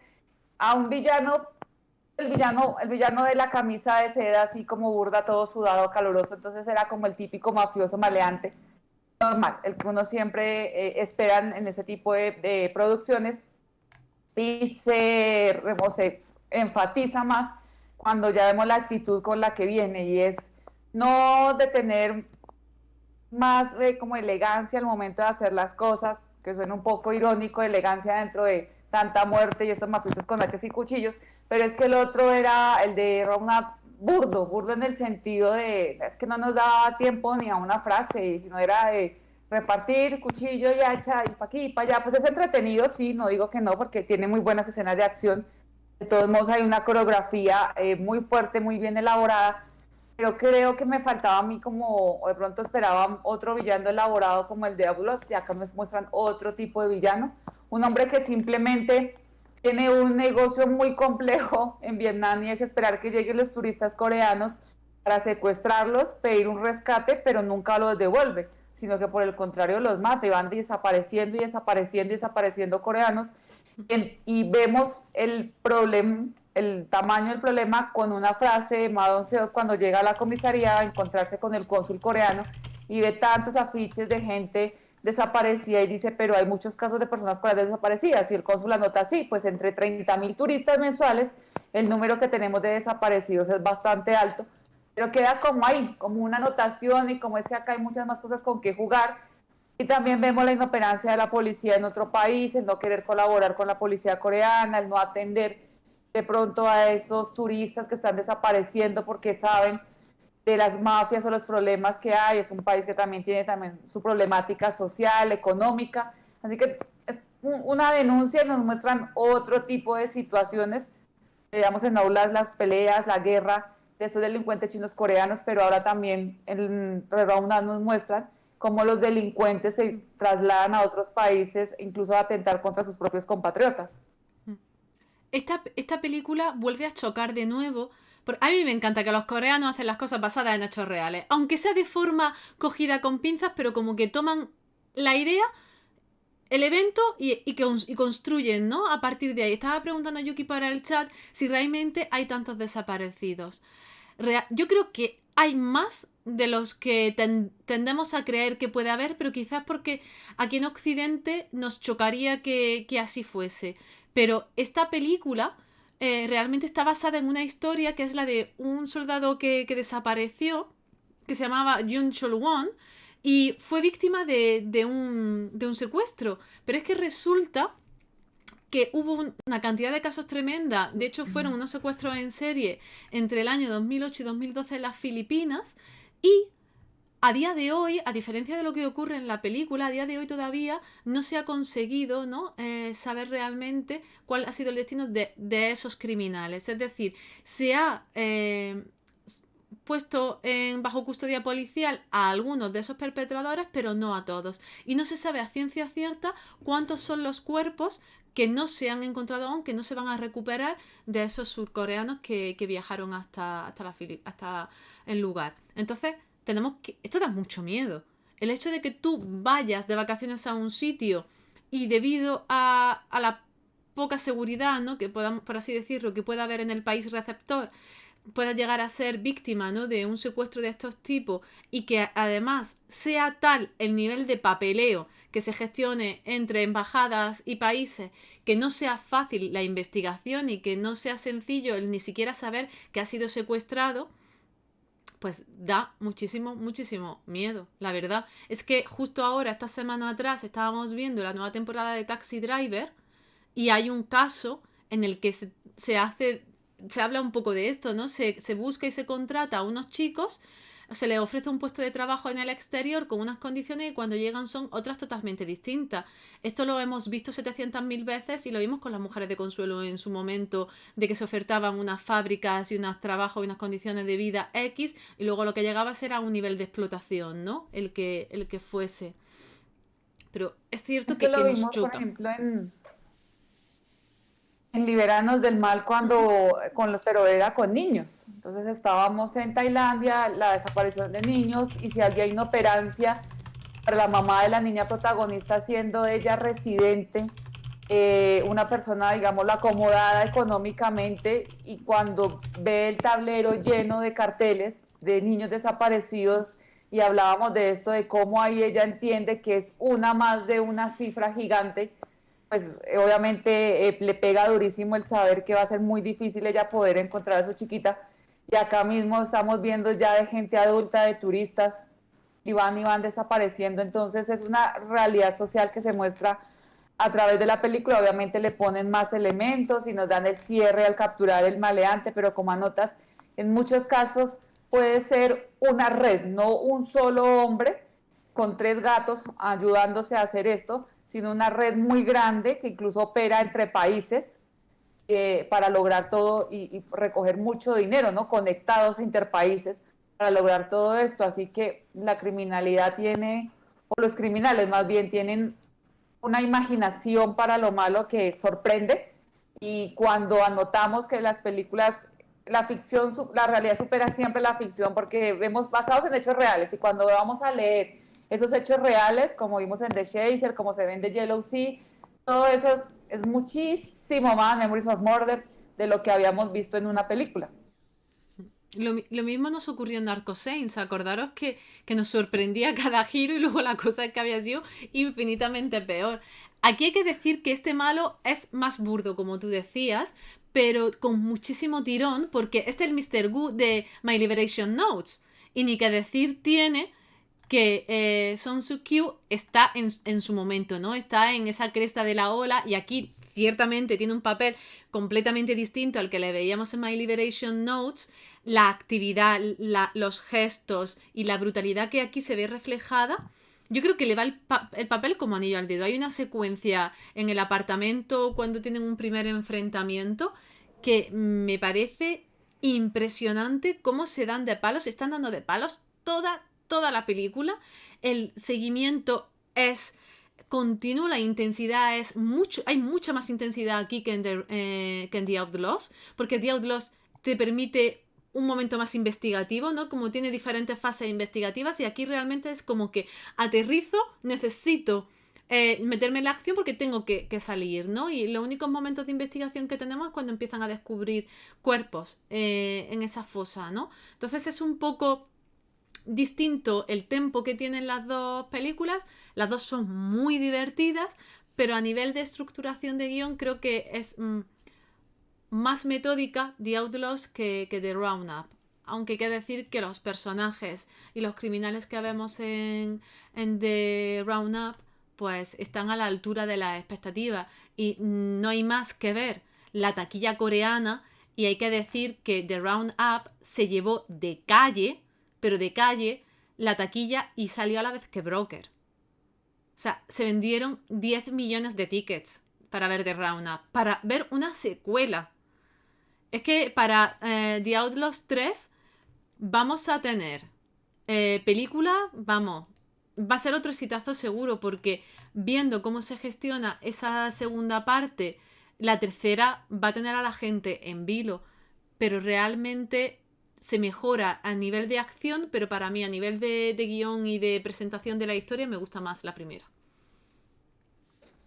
a un villano, el villano de la camisa de seda, así como burda, todo sudado, caluroso, entonces era como el típico mafioso maleante normal, el que uno siempre espera en ese tipo de producciones y se enfatiza más cuando ya vemos la actitud con la que viene y es no de tener más como elegancia al momento de hacer las cosas, que suena un poco irónico, elegancia dentro de tanta muerte y estos mafiosos con hachas y cuchillos, pero es que el otro era el de Ronald burdo, burdo en el sentido de, es que no nos daba tiempo ni a una frase, sino era de repartir cuchillo y hacha y pa' aquí y pa' allá, pues es entretenido, sí, no digo que no, porque tiene muy buenas escenas de acción, de todos modos hay una coreografía muy fuerte, muy bien elaborada, pero creo que me faltaba a mí como, o de pronto esperaba otro villano elaborado como el de Abulos, y acá nos muestran otro tipo de villano, un hombre que simplemente tiene un negocio muy complejo en Vietnam y es esperar que lleguen los turistas coreanos para secuestrarlos, pedir un rescate, pero nunca los devuelve, sino que por el contrario los mata y van desapareciendo y desapareciendo y desapareciendo coreanos y vemos el problema, el tamaño del problema con una frase de Ma Dong-seok cuando llega a la comisaría a encontrarse con el cónsul coreano y ve tantos afiches de gente desaparecida y dice, pero hay muchos casos de personas coreanas desaparecidas y el cónsul anota así, pues entre 30.000 turistas mensuales el número que tenemos de desaparecidos es bastante alto, pero queda como ahí, como una anotación y como es que acá hay muchas más cosas con que jugar y también vemos la inoperancia de la policía en otro país, el no querer colaborar con la policía coreana, el no atender de pronto a esos turistas que están desapareciendo porque saben de las mafias o los problemas que hay. Es un país que también tiene también su problemática social, económica. Así que es una denuncia y nos muestran otro tipo de situaciones, digamos en aulas las peleas, la guerra de esos delincuentes chinos coreanos, pero ahora también en Reround nos muestran cómo los delincuentes se trasladan a otros países, incluso a atentar contra sus propios compatriotas. Esta película vuelve a chocar de nuevo. A mí me encanta que los coreanos hacen las cosas basadas en hechos reales. Aunque sea de forma cogida con pinzas, pero como que toman la idea, el evento y construyen, ¿no? A partir de ahí. Estaba preguntando a Yuki para el chat si realmente hay tantos desaparecidos. Yo creo que hay más de los que tendemos a creer que puede haber, pero quizás porque aquí en Occidente nos chocaría que así fuese. Pero esta película realmente está basada en una historia que es la de un soldado que desapareció, que se llamaba Jun Chol-won, y fue víctima de un secuestro. Pero es que resulta que hubo una cantidad de casos tremenda. De hecho, fueron unos secuestros en serie entre el año 2008 y 2012 en las Filipinas. Y a día de hoy, a diferencia de lo que ocurre en la película, a día de hoy todavía no se ha conseguido, ¿no? Saber realmente cuál ha sido el destino de esos criminales. Es decir, se ha puesto bajo custodia policial a algunos de esos perpetradores, pero no a todos. Y no se sabe a ciencia cierta cuántos son los cuerpos que no se han encontrado aún, que no se van a recuperar de esos surcoreanos que viajaron hasta el lugar. Entonces, esto da mucho miedo. el hecho de que tú vayas de vacaciones a un sitio y debido a la poca seguridad, ¿no? Que podamos, por así decirlo, que pueda haber en el país receptor, pueda llegar a ser víctima, ¿no? De un secuestro de estos tipos y que además sea tal el nivel de papeleo que se gestione entre embajadas y países que no sea fácil la investigación y que no sea sencillo el ni siquiera saber que ha sido secuestrado, pues da muchísimo, muchísimo miedo, la verdad. Es que justo ahora, esta semana atrás, estábamos viendo la nueva temporada de Taxi Driver y hay un caso en el que se habla un poco de esto, ¿no? Se busca y se contrata a unos chicos, se les ofrece un puesto de trabajo en el exterior con unas condiciones y cuando llegan son otras totalmente distintas. Esto lo hemos visto 700.000 veces y lo vimos con las mujeres de Consuelo en su momento, de que se ofertaban unas fábricas y unos trabajos y unas condiciones de vida X y luego lo que llegaba a ser a un nivel de explotación, ¿no? El que fuese. Pero es cierto Esto que lo nos vimos, por choca. ejemplo, en Liberanos del Mal cuando, pero era con niños. Entonces estábamos en Tailandia, la desaparición de niños, y si había inoperancia para la mamá de la niña protagonista, siendo ella residente, una persona, digámoslo, acomodada económicamente, y cuando ve el tablero lleno de carteles de niños desaparecidos, y hablábamos de esto, de cómo ahí ella entiende que es una más de una cifra gigante, pues obviamente le pega durísimo el saber que va a ser muy difícil ella poder encontrar a su chiquita. Y acá mismo estamos viendo ya de gente adulta, de turistas, y van desapareciendo. Entonces es una realidad social que se muestra a través de la película. Obviamente le ponen más elementos y nos dan el cierre al capturar el maleante, pero como anotas, en muchos casos puede ser una red, no un solo hombre con 3 gatos ayudándose a hacer esto, sino una red muy grande que incluso opera entre países para lograr todo y recoger mucho dinero, ¿no? Conectados interpaíses para lograr todo esto. Así que la criminalidad tiene, o los criminales más bien, tienen una imaginación para lo malo que sorprende. Y cuando anotamos que las películas, la ficción, la realidad supera siempre la ficción porque vemos basados en hechos reales. Y cuando vamos a leer esos hechos reales, como vimos en The Chaser, como se ve en The Yellow Sea, todo eso es muchísimo más Memories of Murder de lo que habíamos visto en una película. Lo mismo nos ocurrió en Narco Saints. Acordaros que nos sorprendía cada giro y luego la cosa es que había sido infinitamente peor. Aquí hay que decir que este malo es más burdo, como tú decías, pero con muchísimo tirón, porque este es el Mr. Gu de My Liberation Notes. Y ni que decir tiene que Song Soo-kyu está en su momento, ¿no? Está en esa cresta de la ola y aquí ciertamente tiene un papel completamente distinto al que le veíamos en My Liberation Notes. La actividad, los gestos y la brutalidad que aquí se ve reflejada, yo creo que le va el papel como anillo al dedo. Hay una secuencia en el apartamento cuando tienen un primer enfrentamiento que me parece impresionante cómo se dan de palos, se están dando de palos toda la película. El seguimiento es continuo, la intensidad es mucho, hay mucha más intensidad aquí que en The Outlaws, porque The Outlaws te permite un momento más investigativo, ¿no? Como tiene diferentes fases investigativas y aquí realmente es como que aterrizo, necesito meterme en la acción porque tengo que salir, ¿no? Y los únicos momentos de investigación que tenemos es cuando empiezan a descubrir cuerpos en esa fosa, ¿no? Entonces es un poco distinto el tempo que tienen las dos películas. Las dos son muy divertidas, pero a nivel de estructuración de guión creo que es más metódica The Outlaws que The Roundup. Aunque hay que decir que los personajes y los criminales que vemos en The Roundup pues están a la altura de las expectativas y no hay más que ver la taquilla coreana y hay que decir que The Roundup se llevó de calle, pero de calle, la taquilla y salió a la vez que Broker. O sea, se vendieron 10 millones de tickets para ver The Roundup, para ver una secuela. Es que para The Outlaws 3 vamos a tener película, vamos, va a ser otro exitazo seguro porque viendo cómo se gestiona esa segunda parte, la tercera va a tener a la gente en vilo, pero realmente se mejora a nivel de acción, pero para mí a nivel de guión y de presentación de la historia me gusta más la primera.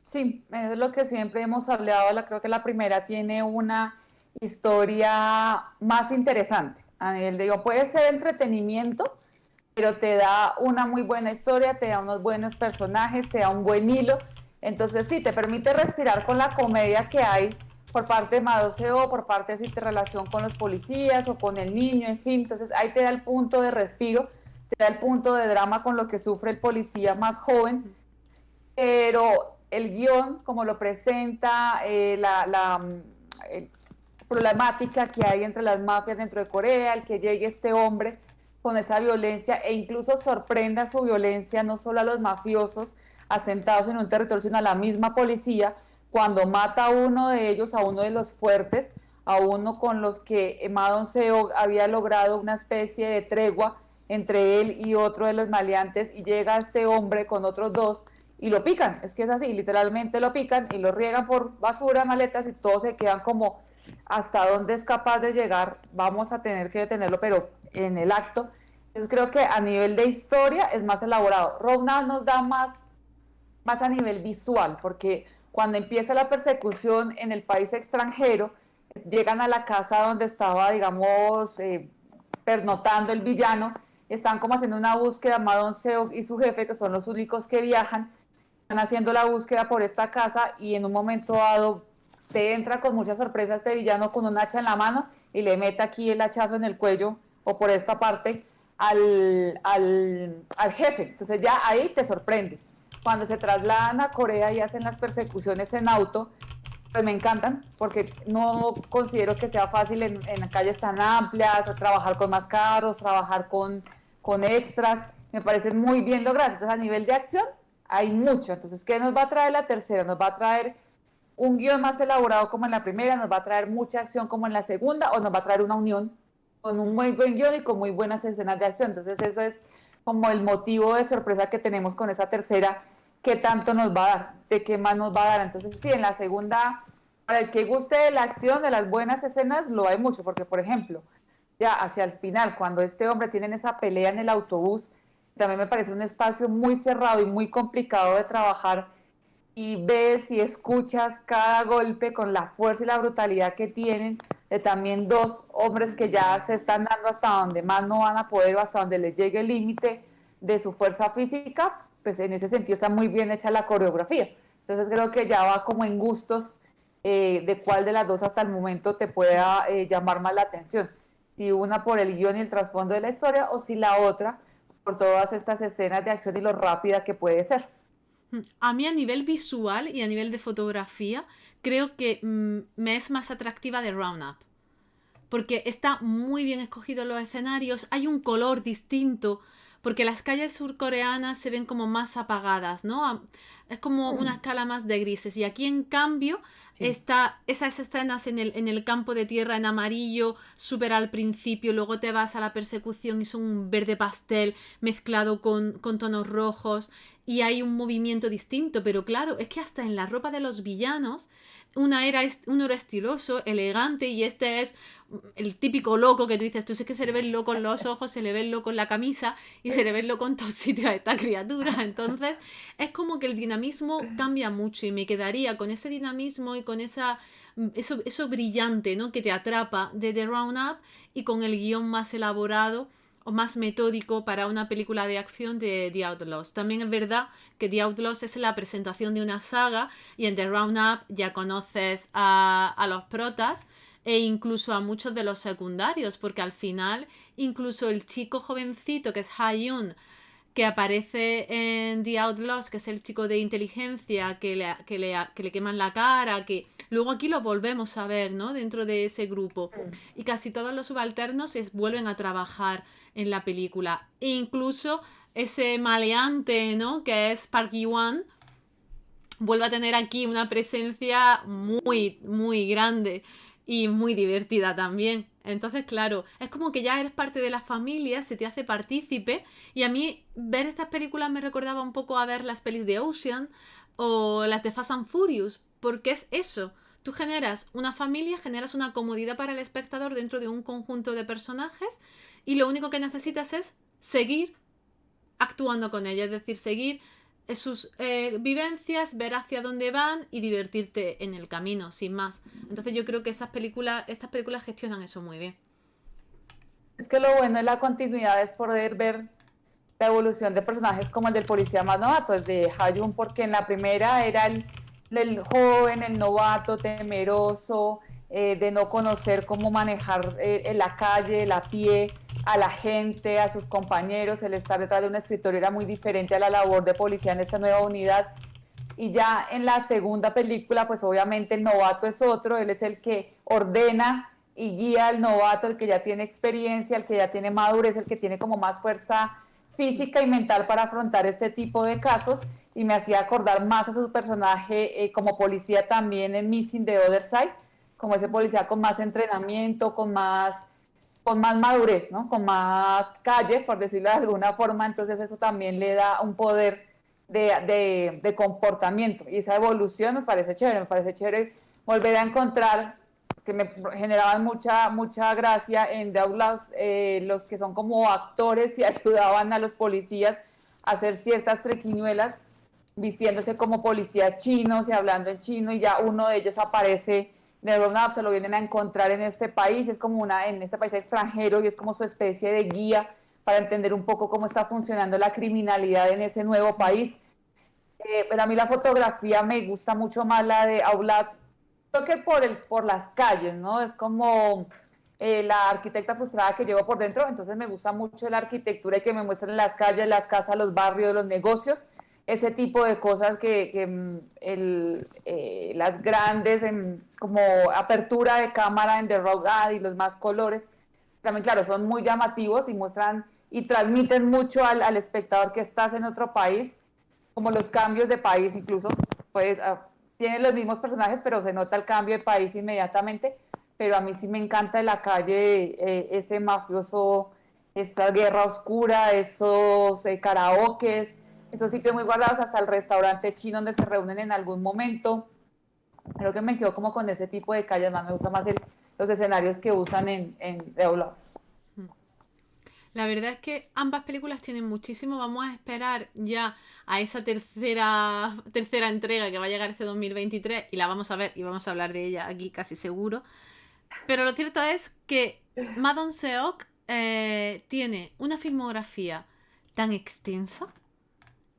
Sí, es lo que siempre hemos hablado. Creo que la primera tiene una historia más interesante. A nivel de, digo, puede ser entretenimiento, pero te da una muy buena historia, te da unos buenos personajes, te da un buen hilo. Entonces sí, te permite respirar con la comedia que hay por parte de Madoseo, por parte de su interrelación con los policías o con el niño, en fin. Entonces ahí te da el punto de respiro, te da el punto de drama con lo que sufre el policía más joven, pero el guión, como lo presenta, problemática que hay entre las mafias dentro de Corea, el que llegue este hombre con esa violencia e incluso sorprenda su violencia no solo a los mafiosos asentados en un territorio, sino a la misma policía, cuando mata a uno de ellos, a uno de los fuertes, a uno con los que Ma Dong-seok había logrado una especie de tregua entre él y otro de los maleantes, y llega este hombre con otros dos y lo pican, es que es así, literalmente lo pican y lo riegan por basura, maletas, y todos se quedan como hasta dónde es capaz de llegar, vamos a tener que detenerlo, pero en el acto. Entonces creo que a nivel de historia es más elaborado. Round nos da más a nivel visual, porque cuando empieza la persecución en el país extranjero, llegan a la casa donde estaba, digamos, pernotando el villano, están como haciendo una búsqueda, Ma Dong-seok y su jefe, que son los únicos que viajan, están haciendo la búsqueda por esta casa y en un momento dado te entra con mucha sorpresa este villano con un hacha en la mano y le mete aquí el hachazo en el cuello o por esta parte al jefe. Entonces ya ahí te sorprende. Cuando se trasladan a Corea y hacen las persecuciones en auto, pues me encantan porque no considero que sea fácil en calles tan amplias, trabajar con más carros, trabajar con extras. Me parecen muy bien logradas. Entonces a nivel de acción hay mucho. Entonces, ¿qué nos va a traer la tercera? Nos va a traer un guión más elaborado como en la primera, nos va a traer mucha acción como en la segunda, o nos va a traer una unión con un muy buen guión y con muy buenas escenas de acción. Entonces eso es como el motivo de sorpresa que tenemos con esa tercera, qué tanto nos va a dar, de qué más nos va a dar. Entonces sí, en la segunda, para el que guste de la acción, de las buenas escenas, lo hay mucho, porque por ejemplo, ya hacia el final, cuando este hombre tiene esa pelea en el autobús, también me parece un espacio muy cerrado y muy complicado de trabajar, y ves y escuchas cada golpe con la fuerza y la brutalidad que tienen, de también dos hombres que ya se están dando hasta donde más no van a poder o hasta donde les llegue el límite de su fuerza física. Pues en ese sentido está muy bien hecha la coreografía. Entonces creo que ya va como en gustos, de cuál de las dos hasta el momento te pueda llamar más la atención. Si una por el guión y el trasfondo de la historia, o si la otra por todas estas escenas de acción y lo rápida que puede ser. A mí a nivel visual y a nivel de fotografía, creo que me es más atractiva de Roundup. Porque está muy bien escogido los escenarios, hay un color distinto, porque las calles surcoreanas se ven como más apagadas, ¿no? Es como una escala más de grises. Y aquí, en cambio, Sí. está esas escenas en el campo de tierra en amarillo, súper al principio, luego te vas a la persecución y son un verde pastel mezclado con tonos rojos y hay un movimiento distinto, pero claro, es que hasta en la ropa de los villanos, uno era estiloso, elegante, y este es el típico loco que tú dices, tú sé que se le ve el loco en los ojos, se le ve el loco en la camisa y se le ve el loco en todos sitios a esta criatura. Entonces es como que el dinamismo cambia mucho y me quedaría con ese dinamismo y con eso brillante, ¿no?, que te atrapa desde Roundup, y con el guión más elaborado o más metódico para una película de acción de The Outlaws. También es verdad que The Outlaws es la presentación de una saga y en The Roundup ya conoces a los protas e incluso a muchos de los secundarios, porque al final incluso el chico jovencito que es Ha-yoon, que aparece en The Outlaws, que es el chico de inteligencia que le queman la cara, que luego aquí lo volvemos a ver, ¿no?, dentro de ese grupo. Y casi todos los subalternos vuelven a trabajar en la película. E incluso ese maleante, ¿no?, que es Park Ji-won, vuelve a tener aquí una presencia muy, muy grande y muy divertida también. Entonces, claro, es como que ya eres parte de la familia, se te hace partícipe, y a mí ver estas películas me recordaba un poco a ver las pelis de Ocean o las de Fast and Furious, porque es eso. Tú generas una familia, generas una comodidad para el espectador dentro de un conjunto de personajes y lo único que necesitas es seguir actuando con ella, es decir, seguir sus vivencias, ver hacia dónde van y divertirte en el camino, sin más. Entonces yo creo que estas películas gestionan eso muy bien. Es que lo bueno de la continuidad es poder ver la evolución de personajes como el del policía más novato, el de Ha-Jun, porque en la primera era el joven, el novato, temeroso, de no conocer cómo manejar en la calle, a pie, a la gente, a sus compañeros, el estar detrás de un escritorio era muy diferente a la labor de policía en esta nueva unidad. Y ya en la segunda película, pues obviamente el novato es otro, él es el que ordena y guía al novato, el que ya tiene experiencia, el que ya tiene madurez, el que tiene como más fuerza física y mental para afrontar este tipo de casos, y me hacía acordar más a su personaje como policía también en Missing the Other Side, como ese policía con más entrenamiento, con más madurez, ¿no? Con más calle, por decirlo de alguna forma, entonces eso también le da un poder de comportamiento, y esa evolución me parece chévere volver a encontrar, que me generaban mucha gracia en The Outlaws, los que son como actores y ayudaban a los policías a hacer ciertas trequiñuelas, vistiéndose como policías chinos y hablando en chino, y ya uno de ellos aparece de Roundup, se lo vienen a encontrar en este país, es como en este país extranjero, y es como su especie de guía para entender un poco cómo está funcionando la criminalidad en ese nuevo país. Pero a mí la fotografía me gusta mucho más la de Outlast, creo que por las calles, ¿no? Es como la arquitecta frustrada que llevo por dentro, entonces me gusta mucho la arquitectura y que me muestren las calles, las casas, los barrios, los negocios, ese tipo de cosas las grandes como apertura de cámara en The Rogue Ad y los más colores, también claro, son muy llamativos y muestran y transmiten mucho al espectador que estás en otro país, como los cambios de país incluso, pues tienen los mismos personajes, pero se nota el cambio de país inmediatamente, pero a mí sí me encanta en la calle ese mafioso, esa guerra oscura, esos karaokes, esos sitios muy guardados, hasta el restaurante chino donde se reúnen en algún momento. Creo que me quedo como con ese tipo de calles, más me gusta más los escenarios que usan en The Outlaws. La verdad es que ambas películas tienen muchísimo. Vamos a esperar ya a esa tercera entrega que va a llegar este 2023 y la vamos a ver y vamos a hablar de ella aquí casi seguro. Pero lo cierto es que Ma Dong-seok tiene una filmografía tan extensa.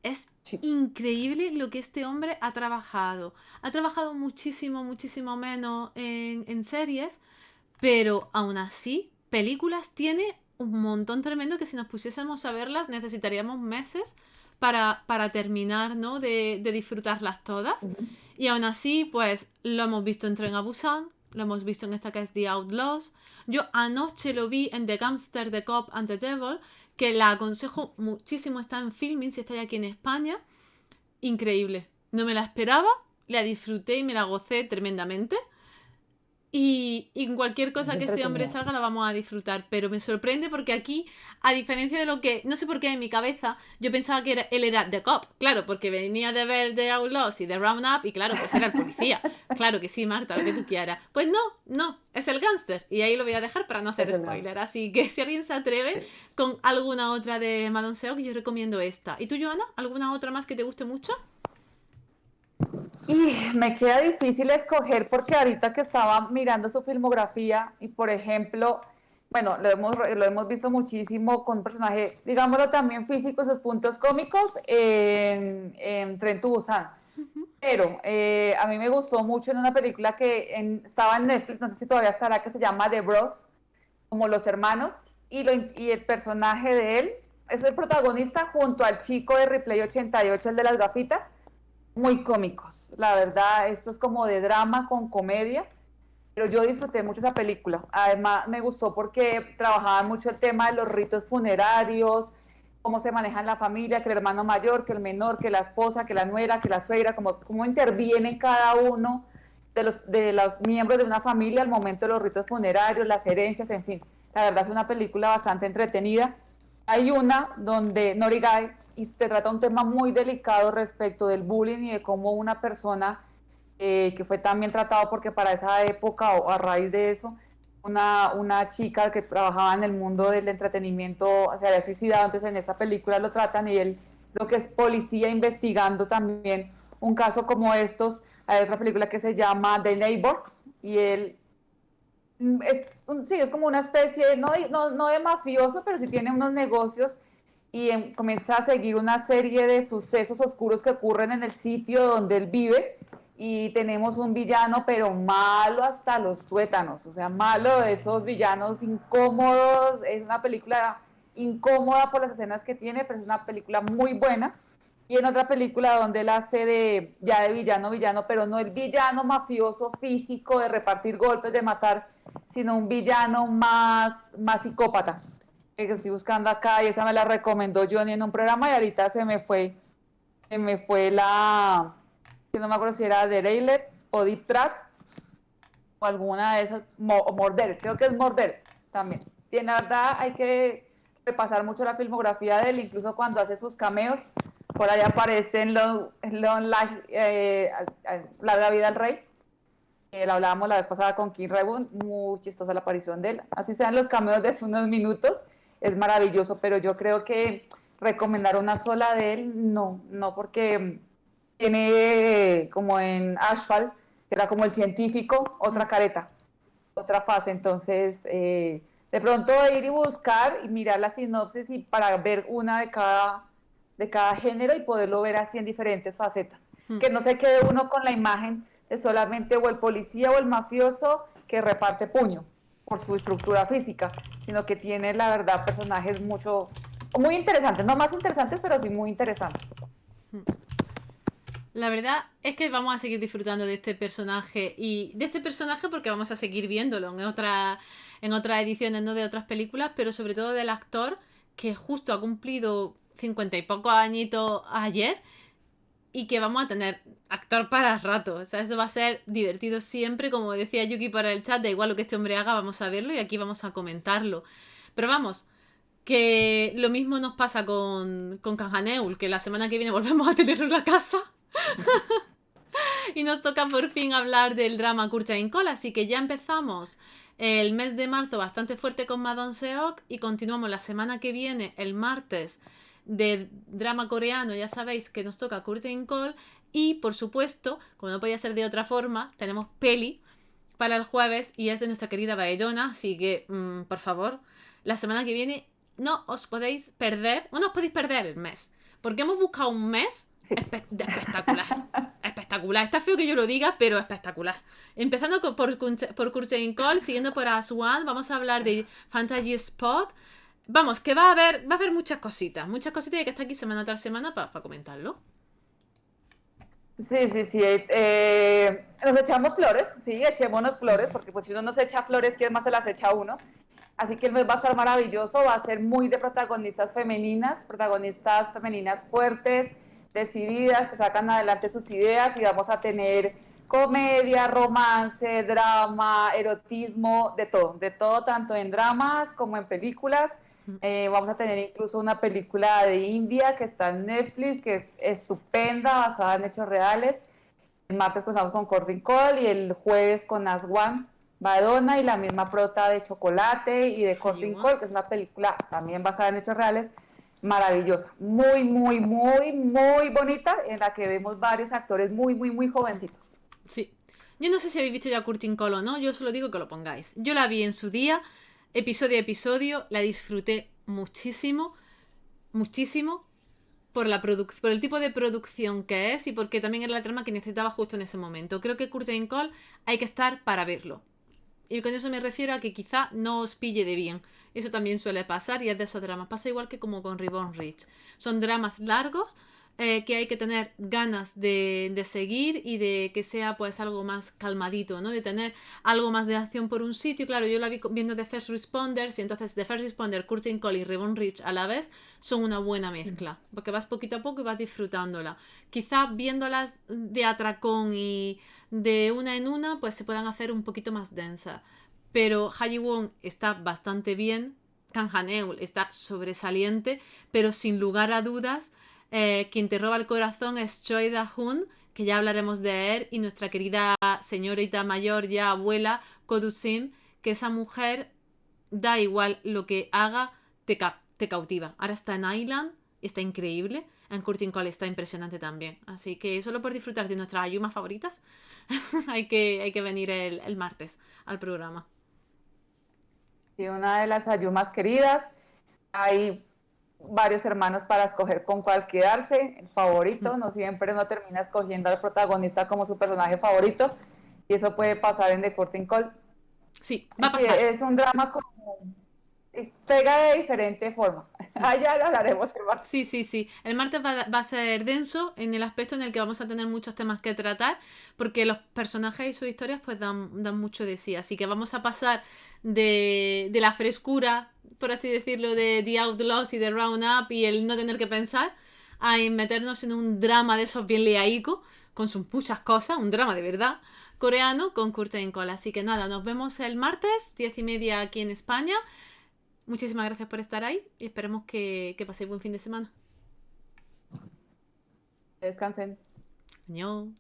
Es Sí. increíble lo que este hombre ha trabajado. Ha trabajado muchísimo, muchísimo menos en series, pero aún así, películas tiene un montón tremendo que si nos pusiésemos a verlas necesitaríamos meses para terminar, ¿no? De disfrutarlas todas. Uh-huh. Y aún así, pues lo hemos visto en Tren a Busan, lo hemos visto en esta que es The Outlaws. Yo anoche lo vi en The Gangster, The Cop and the Devil, que la aconsejo muchísimo, está en Filmin, si estáis aquí en España. Increíble. No me la esperaba, la disfruté y me la gocé tremendamente. Y en cualquier cosa que este hombre salga la vamos a disfrutar. Pero me sorprende porque aquí, a diferencia de lo que... No sé por qué en mi cabeza yo pensaba que él era The Cop. Claro, porque venía de ver The Outlaws y The Roundup y claro, pues era el policía. Claro que sí, Marta, lo que tú quieras. Pues no, es el gángster. Y ahí lo voy a dejar para no hacer spoiler. Así que si alguien se atreve con alguna otra de Ma Dong-seok, yo recomiendo esta. ¿Y tú, Joana? ¿Alguna otra más que te guste mucho? Y me queda difícil escoger porque ahorita que estaba mirando su filmografía y por ejemplo, bueno, lo hemos visto muchísimo con un personaje, digámoslo también físico, sus puntos cómicos en Tren to Busan. Pero a mí me gustó mucho en una película que estaba en Netflix, no sé si todavía estará, que se llama The Bros, como los hermanos, y el personaje de él es el protagonista junto al chico de Replay 88, el de las gafitas, muy cómicos. La verdad, esto es como de drama con comedia, pero yo disfruté mucho esa película. Además, me gustó porque trabajaban mucho el tema de los ritos funerarios, cómo se maneja en la familia, que el hermano mayor, que el menor, que la esposa, que la nuera, que la suegra, cómo interviene cada uno de los miembros de una familia al momento de los ritos funerarios, las herencias, en fin. La verdad es una película bastante entretenida. Hay una donde Norigai y te trata un tema muy delicado respecto del bullying y de cómo una persona que fue también tratado porque para esa época o a raíz de eso, una chica que trabajaba en el mundo del entretenimiento se había suicidado, entonces en esa película lo tratan y él lo que es policía investigando también un caso como estos. Hay otra película que se llama The Neighbors y él sí, es como una especie, no de mafioso, pero sí tiene unos negocios y comienza a seguir una serie de sucesos oscuros que ocurren en el sitio donde él vive y tenemos un villano, pero malo hasta los tuétanos, o sea, malo de esos villanos incómodos. Es una película incómoda por las escenas que tiene, pero es una película muy buena. Y en otra película donde él hace ya de villano, pero no el villano mafioso físico de repartir golpes, de matar, sino un villano más psicópata. Que estoy buscando acá y esa me la recomendó Johnny en un programa y ahorita se me fue que no me acuerdo si era Dereyler o Deep Track o alguna de esas, o Morder, creo que es Morder también. Tiene, la verdad, hay que repasar mucho la filmografía de él, incluso cuando hace sus cameos, por ahí aparece en Larga Vida al Rey. Lo hablábamos la vez pasada con King Rebun, muy chistosa la aparición de él. Así sean los cameos de unos minutos, es maravilloso, pero yo creo que recomendar una sola de él, no, porque tiene como en Asphalt, que era como el científico, otra careta, otra fase. Entonces, de pronto ir y buscar y mirar la sinopsis y para ver una de cada género y poderlo ver así en diferentes facetas. Que no se quede uno con la imagen de solamente o el policía o el mafioso que reparte puño por su estructura física, sino que tiene, la verdad, personajes muy interesantes, no más interesantes, pero sí muy interesantes. La verdad es que vamos a seguir disfrutando de este personaje y de este personaje porque vamos a seguir viéndolo en otras ediciones, ¿no? De otras películas, pero sobre todo del actor que justo ha cumplido 50 y pocos añitos ayer y que vamos a tener actor para rato. O sea, eso va a ser divertido siempre. Como decía Yuki para el chat, da igual lo que este hombre haga, vamos a verlo y aquí vamos a comentarlo. Pero vamos, que lo mismo nos pasa con Cajaneul, que la semana que viene volvemos a tenerlo en la casa. Y nos toca por fin hablar del drama Curtain Call, así que ya empezamos el mes de marzo bastante fuerte con Madon Seok y continuamos la semana que viene, el martes, de drama coreano. Ya sabéis que nos toca Curtain Call y, por supuesto, como no podía ser de otra forma, tenemos peli para el jueves y es de nuestra querida Baellona, así que, por favor, la semana que viene no os podéis perder, no os podéis perder el mes, porque hemos buscado un mes Sí. espectacular. Espectacular. Está feo que yo lo diga, pero espectacular. Empezando por Curtain Call, siguiendo por Aswan, vamos a hablar de Fantasy Spot. Vamos, que va a haber muchas cositas y hay que estar aquí semana tras semana para comentarlo. Sí, sí, sí. Nos echamos flores, sí, echémonos flores, porque pues si uno no se echa flores, ¿quién más se las echa a uno? Así que el mes va a estar maravilloso, va a ser muy de protagonistas femeninas fuertes, decididas, que sacan adelante sus ideas y vamos a tener comedia, romance, drama, erotismo, de todo, tanto en dramas como en películas. Vamos a tener incluso una película de India que está en Netflix, que es estupenda, basada en hechos reales. El martes empezamos con Coursing Call y el jueves con Aswan, Madonna y la misma prota de Chocolate y de Coursing Call, que es una película también basada en hechos reales, maravillosa, muy, muy, muy, muy bonita, en la que vemos varios actores muy, muy, muy jovencitos. Sí. Yo no sé si habéis visto ya Curtain Call o no, yo solo digo que lo pongáis. Yo la vi en su día, episodio a episodio, la disfruté muchísimo, muchísimo, por el tipo de producción que es y porque también era la trama que necesitaba justo en ese momento. Creo que Curtain Call hay que estar para verlo. Y con eso me refiero a que quizá no os pille de bien. Eso también suele pasar y es de esos dramas. Pasa igual que como con Reborn Rich. Son dramas largos que hay que tener ganas de seguir y de que sea pues algo más calmadito, ¿no? De tener algo más de acción por un sitio. Claro, yo la vi viendo The First Responders y entonces The First Responder, Curtain Call y Reborn Rich a la vez son una buena mezcla. Porque vas poquito a poco y vas disfrutándola. Quizá viéndolas de atracón y de una en una pues se puedan hacer un poquito más densas. Pero Ha Ji-won está bastante bien, Kang Han-eul está sobresaliente, pero sin lugar a dudas, quien te roba el corazón es Choi Da-hoon, que ya hablaremos de él, y nuestra querida señorita mayor, ya abuela, Kodusin, que esa mujer, da igual lo que haga, te cautiva. Ahora está en Island, está increíble. En Curtain Call está impresionante también. Así que solo por disfrutar de nuestras ayumas favoritas, hay que venir el martes al programa. Y una de las Ayumas queridas, hay varios hermanos para escoger con cuál quedarse, el favorito, no siempre uno termina escogiendo al protagonista como su personaje favorito, y eso puede pasar en The Curtain Call. Sí, va a Sí, pasar. es un drama como pega de diferente forma. Allá lo hablaremos el martes. Sí, sí, sí. El martes va a ser denso en el aspecto en el que vamos a tener muchos temas que tratar, porque los personajes y sus historias pues dan mucho de sí. Así que vamos a pasar de la frescura, por así decirlo, de The Outlaws y de Roundup y el no tener que pensar, a meternos en un drama de esos bien leaico, con sus muchas cosas, un drama de verdad coreano con Curtain Call. Así que nada, nos vemos el martes, 10:30 aquí en España. Muchísimas gracias por estar ahí y esperemos que paséis buen fin de semana. Descansen. 안녕.